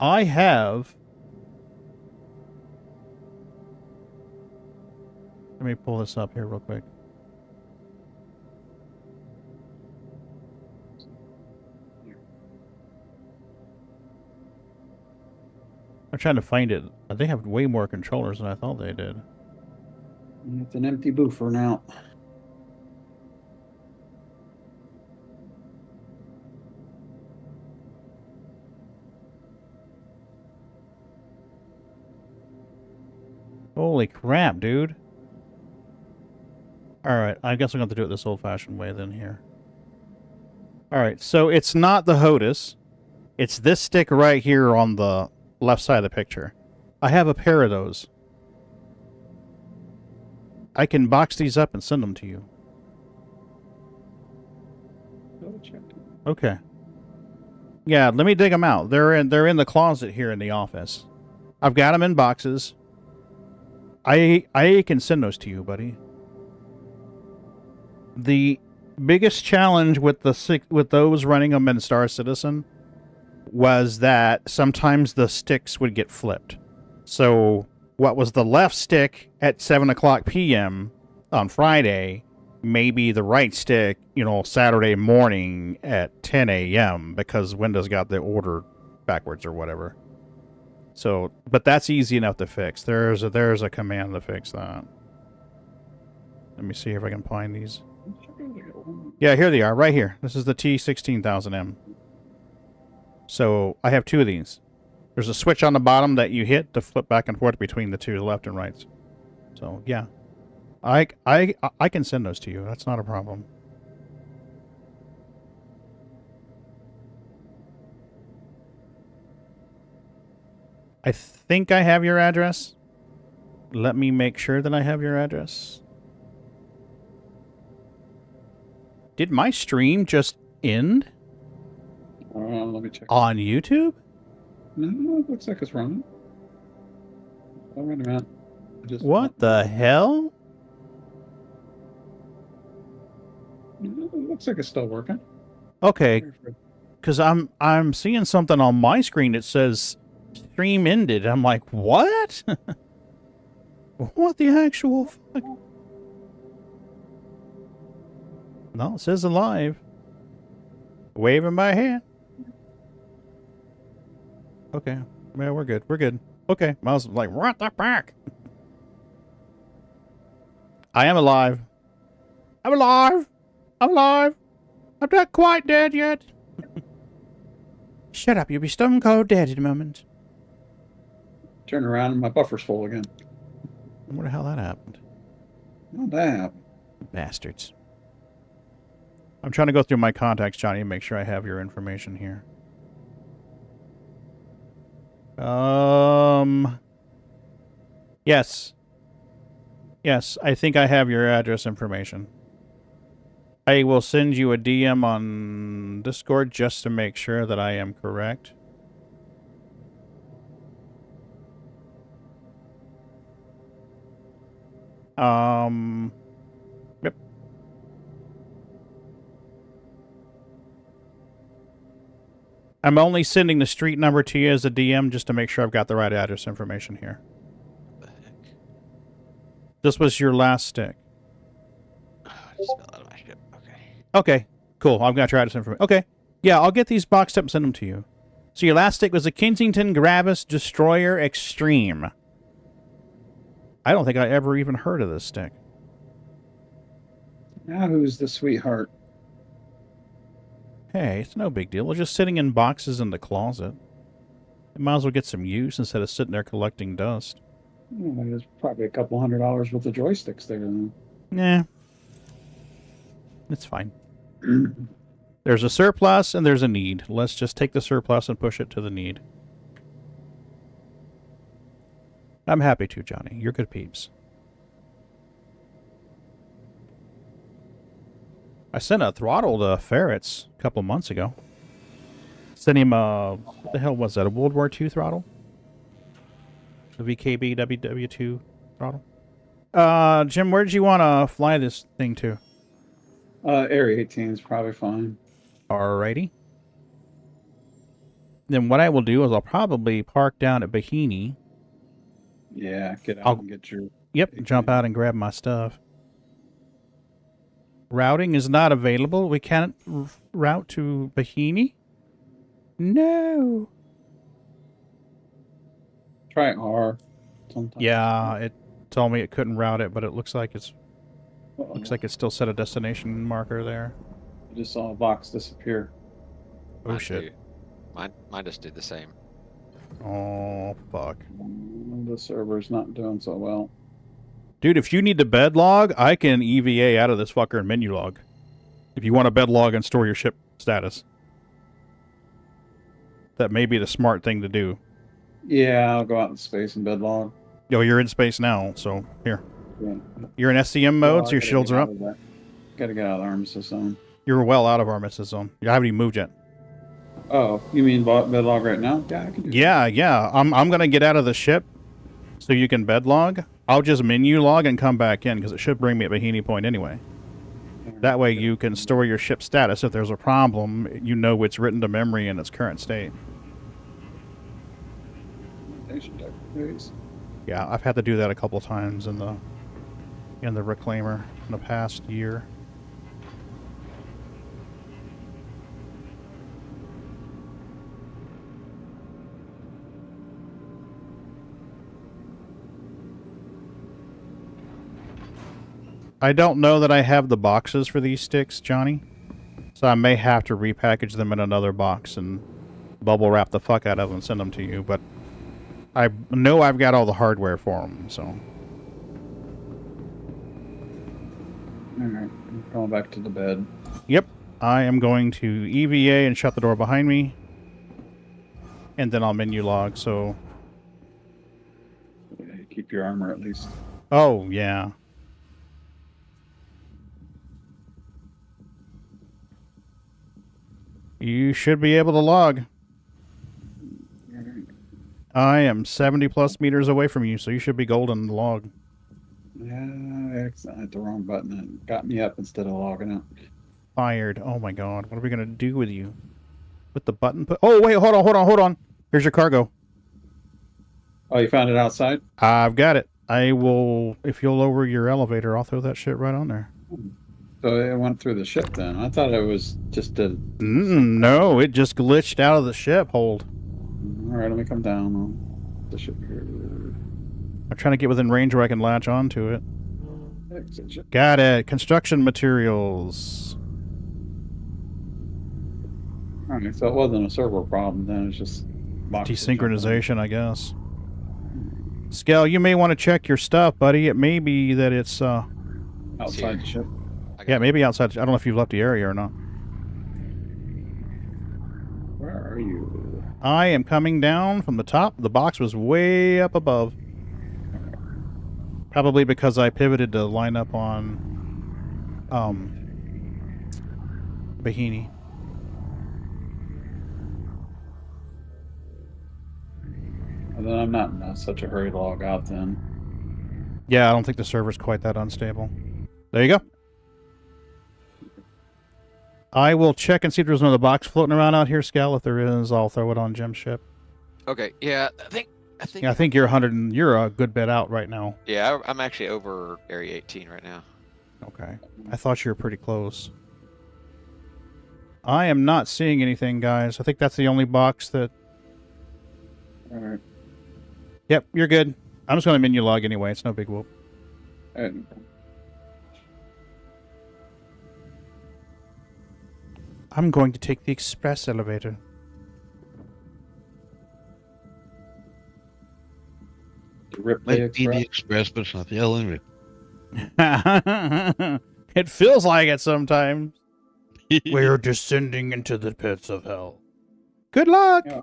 I have... Let me pull this up here real quick. I'm trying to find it. They have way more controllers than I thought they did. It's an empty boofer now. Holy crap, dude. Alright, I guess I'm going to have to do it this old-fashioned way then here. Alright, so it's not the HOTUS. It's this stick right here on the left side of the picture. I have a pair of those. I can box these up and send them to you. Okay. Yeah, let me dig them out. They're in the closet here in the office. I've got them in boxes. I can send those to you, buddy. The biggest challenge with those running them in Star Citizen was that sometimes the sticks would get flipped. So what was the left stick at 7 o'clock p.m. on Friday may be the right stick, Saturday morning at 10 a.m. because Windows got the order backwards or whatever. So, but that's easy enough to fix. There's a command to fix that. Let me see if I can find these. Yeah, here they are, right here. This is the T16000M. So, I have two of these. There's a switch on the bottom that you hit to flip back and forth between the two, the left and right. So, yeah. I can send those to you. That's not a problem. I think I have your address. Let me make sure that I have your address. Did my stream just end? Let me check. On YouTube? No, it looks like it's running. Oh, wait a minute. What the hell? No, Looks like it's still working. Okay, because I'm seeing something on my screen that says stream ended. I'm like, what? What the actual fuck? No, it says alive. Waving my hand. Okay. Yeah, we're good. We're good. Okay. I was like, what the fuck? I am alive. I'm alive. I'm alive. I'm not quite dead yet. Shut up. You'll be stone cold dead in a moment. Turn around and my buffer's full again. I wonder how that happened. How'd that happen? Bastards. I'm trying to go through my contacts, Johnny, and make sure I have your information here. Yes. Yes, I think I have your address information. I will send you a DM on Discord just to make sure that I am correct. Yep. I'm only sending the street number to you as a DM just to make sure I've got the right address information here. What the heck? This was your last stick. Oh, I just fell out of my ship. Okay. Okay, cool. I've got your address information. Okay. Yeah, I'll get these boxed up and send them to you. So your last stick was a Kensington Gravis Destroyer Extreme. I don't think I ever even heard of this stick. Now who's the sweetheart? Hey, it's no big deal. We're just sitting in boxes in the closet. It might as well get some use instead of sitting there collecting dust. Oh, there's probably a couple $100 worth of joysticks there. Then. Nah. It's fine. There's a surplus and there's a need. Let's just take the surplus and push it to the need. I'm happy to, Johnny. You're good peeps. I sent a throttle to Ferrets a couple months ago. Sent him a... What the hell was that? A World War II throttle? The VKB WW2 throttle? Jim, where did you want to fly this thing to? Area 18 is probably fine. Alrighty. Then what I will do is I'll probably park down at Bikini. Yeah, get out and get your... Yep, jump out and grab my stuff. Routing is not available. We can't route to Bikini? No. Try R. Sometimes. Yeah, it told me it couldn't route it, but it looks like it's still set a destination marker there. I just saw a box disappear. Oh Mine shit. too. Mine just did the same. Oh fuck. The server's not doing so well. Dude, if you need to bed log, I can EVA out of this fucker and menu log. If you want to bed log and store your ship status. That may be the smart thing to do. Yeah, I'll go out in space and bed log. Yo, you're in space now, so here. Yeah. You're in SCM mode, so your shields are up. Gotta get out of the armistice zone. You're well out of armistice zone. You haven't even moved yet. Oh, you mean bed log right now? Yeah, I can do that. Yeah. I'm gonna get out of the ship so you can bed log. I'll just menu log and come back in because it should bring me at Bikini Point anyway. That way you can store your ship status. If there's a problem, you know it's written to memory in its current state. Yeah, I've had to do that a couple times in the Reclaimer in the past year. I don't know that I have the boxes for these sticks, Johnny. So I may have to repackage them in another box and bubble wrap the fuck out of them and send them to you. But I know I've got all the hardware for them, so. Alright, I'm going back to the bed. Yep. I am going to EVA and shut the door behind me. And then I'll menu log, so. Yeah, keep your armor at least. Oh, yeah. You should be able to log. I am 70 plus meters away from you, so you should be golden to log. Yeah, I accidentally hit the wrong button and it got me up instead of logging out. fired. Oh my god, what are we gonna do with you? With the button put? Oh wait, hold on. Here's your cargo. Oh, you found it outside? I've got it. I will, if you'll lower your elevator, I'll throw that shit right on there. So it went through the ship then. I thought it was just a... No, it just glitched out of the ship hold. Alright, let me come down on the ship here. I'm trying to get within range where I can latch onto it. Exit ship. Got it. Construction materials. Alright, so it wasn't a server problem then, it's just... boxes Desynchronization, I guess. Skel, you may want to check your stuff, buddy. It may be that it's, outside the ship. yeah, maybe outside. I don't know if you've left the area or not. Where are you? I am coming down from the top. The box was way up above. Probably because I pivoted to line up on, Bahini. And then I'm not in such a hurry to log out then. Yeah, I don't think the server's quite that unstable. There you go. I will check and see if there's another box floating around out here, Scal. If there is, I'll throw it on Jim's ship. Okay, yeah, I think Yeah, I think you're 100 and you're a good bit out right now. yeah, I'm actually over Area 18 right now. Okay. I thought you were pretty close. I am not seeing anything, guys. I think that's the only box that... Alright. Yep, you're good. I'm just going to menu log anyway. It's no big whoop. And I'm going to take the express elevator. rip the Might be the express. express, but it's not the elevator. It feels like it sometimes. We're descending into the pits of hell. Good luck! Yeah.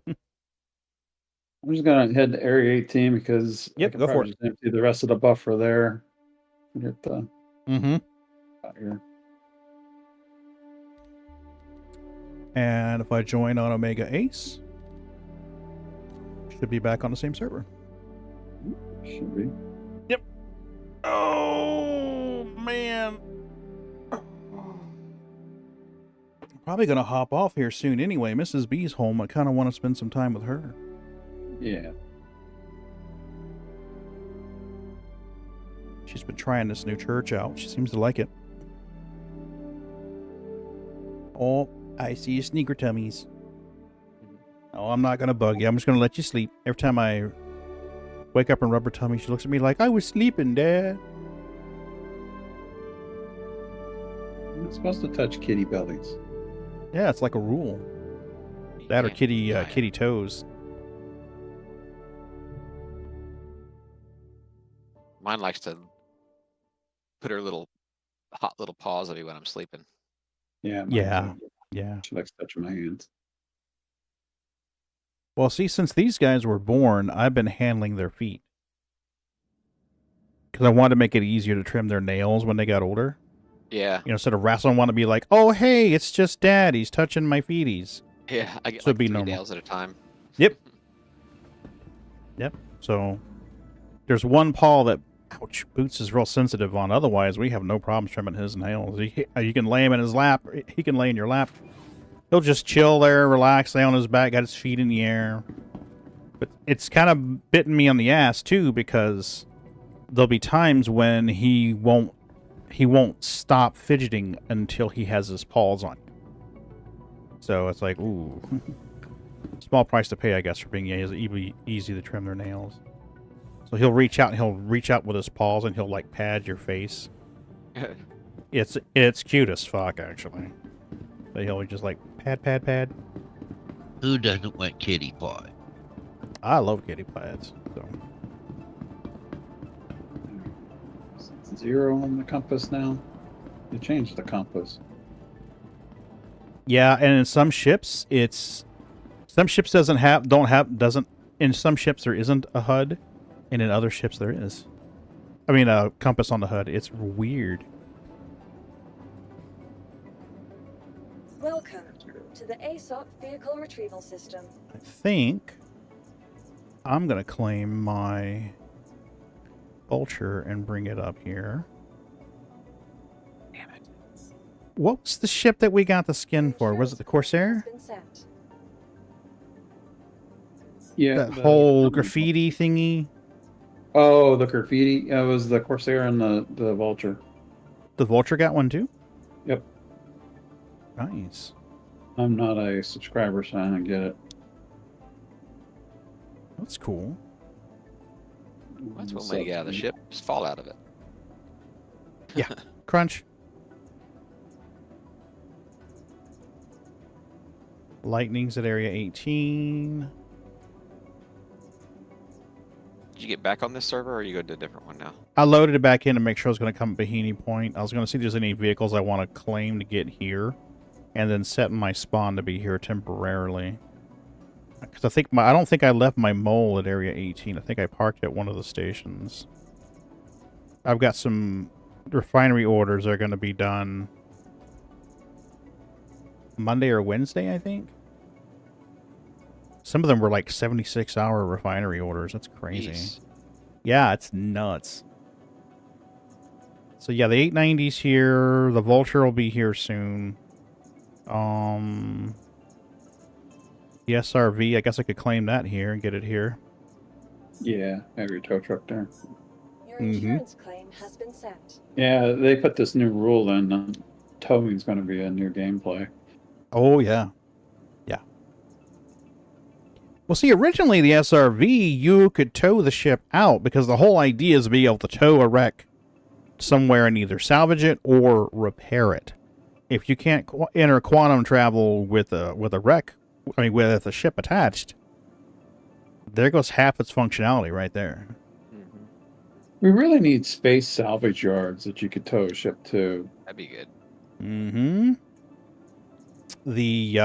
I'm just gonna head to Area 18 because Yep, I can go for probably it. just empty the rest of the buffer there. Get the Mm-hmm. out here. And if I join on Omega Ace, should be back on the same server. Should be. Oh, man. Probably going to hop off here soon anyway. Mrs. B's home. I kind of want to spend some time with her. Yeah. She's been trying this new church out. She seems to like it. Oh, I see your sneaker tummies. Oh, I'm not going to bug you. I'm just going to let you sleep. Every time I wake up and rub her tummy, she looks at me like, I was sleeping, Dad. You're not supposed to touch kitty bellies. Yeah, it's like a rule. You That or can't kitty deny it. kitty toes. Mine likes to put her little hot little paws on me when I'm sleeping. Yeah. mine Yeah. too. Yeah. She likes touching my hands. Well, see, since these guys were born, I've been handling their feet. Because I wanted to make it easier to trim their nails when they got older. Yeah, You know, instead of wrestling, I want to be like, oh, hey, it's just Dad. He's touching my feeties. yeah. I get So like be 3 normal. nails at a time. Yep. So there's one paw that, ouch, Boots is real sensitive on. Otherwise, we have no problems trimming his nails. You can lay him in his lap. He can lay in your lap. He'll just chill there, relax, lay on his back, got his feet in the air. But it's kind of bitten me on the ass, too, because there'll be times when he won't stop fidgeting until he has his paws on you. So it's like, ooh. Small price to pay, I guess, for being easy to trim their nails. So he'll reach out with his paws and he'll like pad your face. It's cute as fuck, actually. But he'll just like pad. Who doesn't want kitty pie? I love kitty pads. So It's 0 on the compass now. You changed the compass. yeah, and in some ships in some ships there isn't a HUD, and in other ships there is. I mean, a compass on the HUD. It's weird. Welcome to the ASOP Vehicle Retrieval System. I think I'm gonna claim my vulture and bring it up here. Damn it. What was the ship that we got the skin for? Was it the Corsair? Yeah. That whole graffiti thingy? Oh, the graffiti. It was the Corsair and the Vulture. The Vulture got one too? Yep. Nice. I'm not a subscriber, so I don't get it. That's cool. That's one way to get out of the ship. Just fall out of it. Yeah. Crunch. Lightning's at area 18. Did you get back on this server, or are you going to a different one now? I loaded it back in to make sure I was going to come at Bikini Point. I was going to see if there's any vehicles I want to claim to get here, and then set my spawn to be here temporarily. Because I don't think I left my mole at area 18. I think I parked at one of the stations. I've got some refinery orders that are going to be done Monday or Wednesday, I think. Some of them were like 76-hour refinery orders. That's crazy. Jeez. Yeah, it's nuts. So yeah, the 890's here. The Vulture will be here soon. The SRV, I guess I could claim that here and get it here. Yeah, have your tow truck there. Your insurance claim has been sent. Yeah, they put this new rule in. Towing's going to be a new gameplay. Oh, yeah. Yeah. Well, see, originally the SRV, you could tow the ship out because the whole idea is to be able to tow a wreck somewhere and either salvage it or repair it. If you can't enter quantum travel with a wreck, I mean, with a ship attached, there goes half its functionality right there. We really need space salvage yards that you could tow a ship to. That'd be good. Mm-hmm. The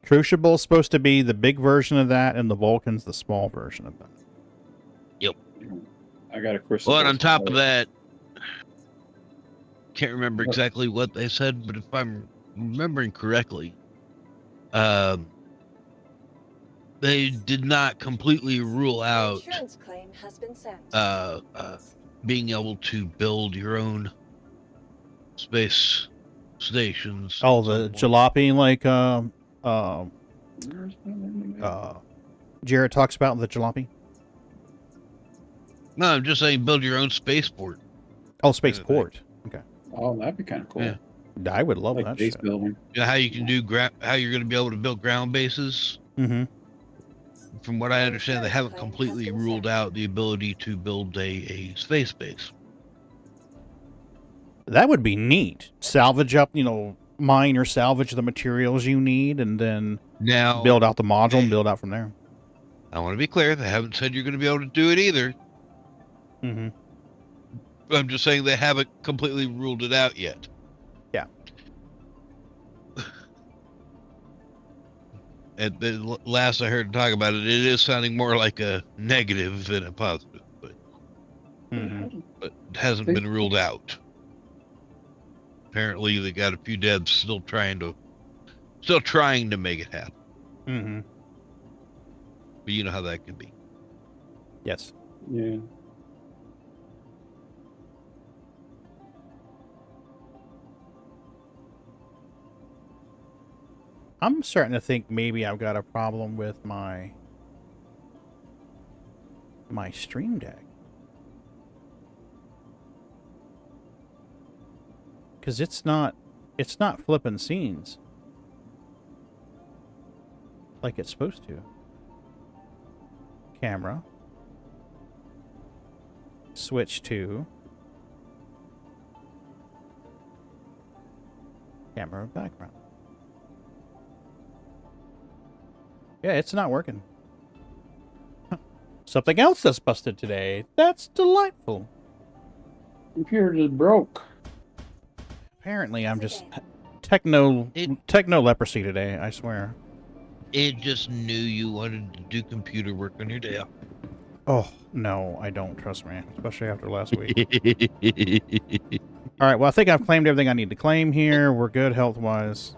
Crucible is supposed to be the big version of that, and the Vulcan's the small version of that. Yep. I got a crystal. Well, and on top of that, can't remember exactly what they said, but if I'm remembering correctly, they did not completely rule out Insurance claim has been sent. being able to build your own space stations. Oh, the jalopy, like Jared talks about the jalopy. No, I'm just saying build your own spaceport. Oh, spaceport. Okay. Oh, that'd be kind of cool. Yeah. I would love Like that base shit. building. You know how you can do how you're going to be able to build ground bases. Mm-hmm. From what I understand, they haven't completely ruled out the ability to build a space base. That would be neat. Salvage up, mine or salvage the materials you need, and then Now, build out the module and build out from there. I want to be clear, they haven't said you're going to be able to do it either. Mm-hmm. I'm just saying they haven't completely ruled it out yet. Yeah. At the last I heard talk about it, it is sounding more like a negative than a positive, but it hasn't been ruled out. Apparently, they got a few devs still trying to make it happen. Mm-hmm. But you know how that can be. Yes. Yeah. I'm starting to think maybe I've got a problem with my Stream Deck. Because it's not flipping scenes like it's supposed to. Camera. Switch to camera background. Yeah, it's not working. Something else that's busted today. That's delightful. Computer just broke. Apparently, I'm just techno leprosy today, I swear. It just knew you wanted to do computer work on your day off. Oh, no, I don't, trust me. Especially after last week. Alright, well, I think I've claimed everything I need to claim here. We're good health-wise.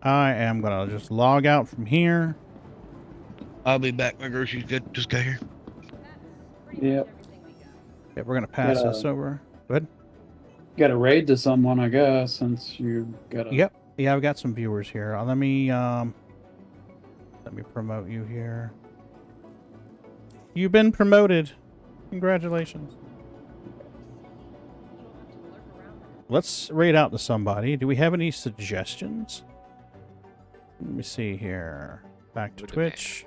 I am going to just log out from here. I'll be back. My groceries just got here. Yep. Okay, we're going to pass this over. Good. Got to raid to someone, I guess, since you got a... Yep. Yeah, I've got some viewers here. Let me promote you here. You've been promoted. Congratulations. Let's raid out to somebody. Do we have any suggestions? Let me see here. Back to Twitch.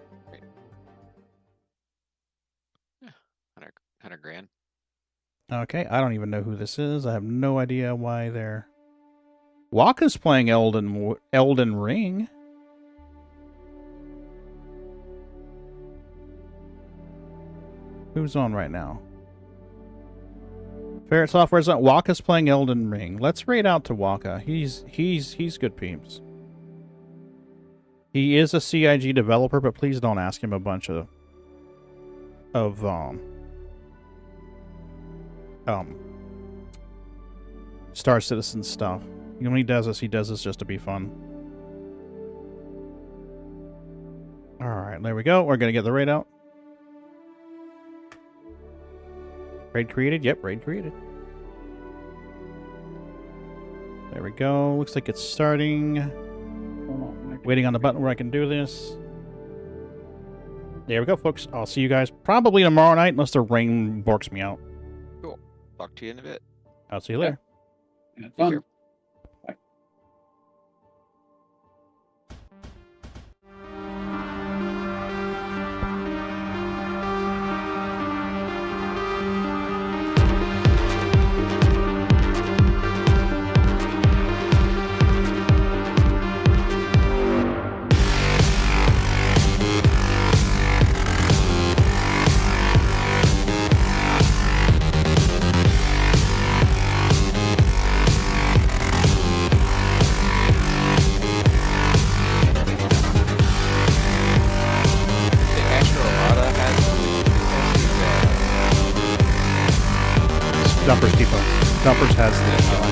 100 grand. Okay, I don't even know who this is. I have no idea why they're... Waka's playing Elden Ring. Who's on right now? Ferret Software's on. Waka's playing Elden Ring. Let's raid out to Waka. He's good peeps. He is a CIG developer, but please don't ask him a bunch of Star Citizen stuff. When he does this just to be fun. Alright, there we go. We're gonna get the raid out. Raid created? Yep, raid created. There we go. Looks like it's starting. Waiting on the button where I can do this. There we go, folks. I'll see you guys probably tomorrow night unless the rain borks me out. Cool. Talk to you in a bit. I'll see you later. Have fun. Bye. Dumpers Depot. Dumpers has the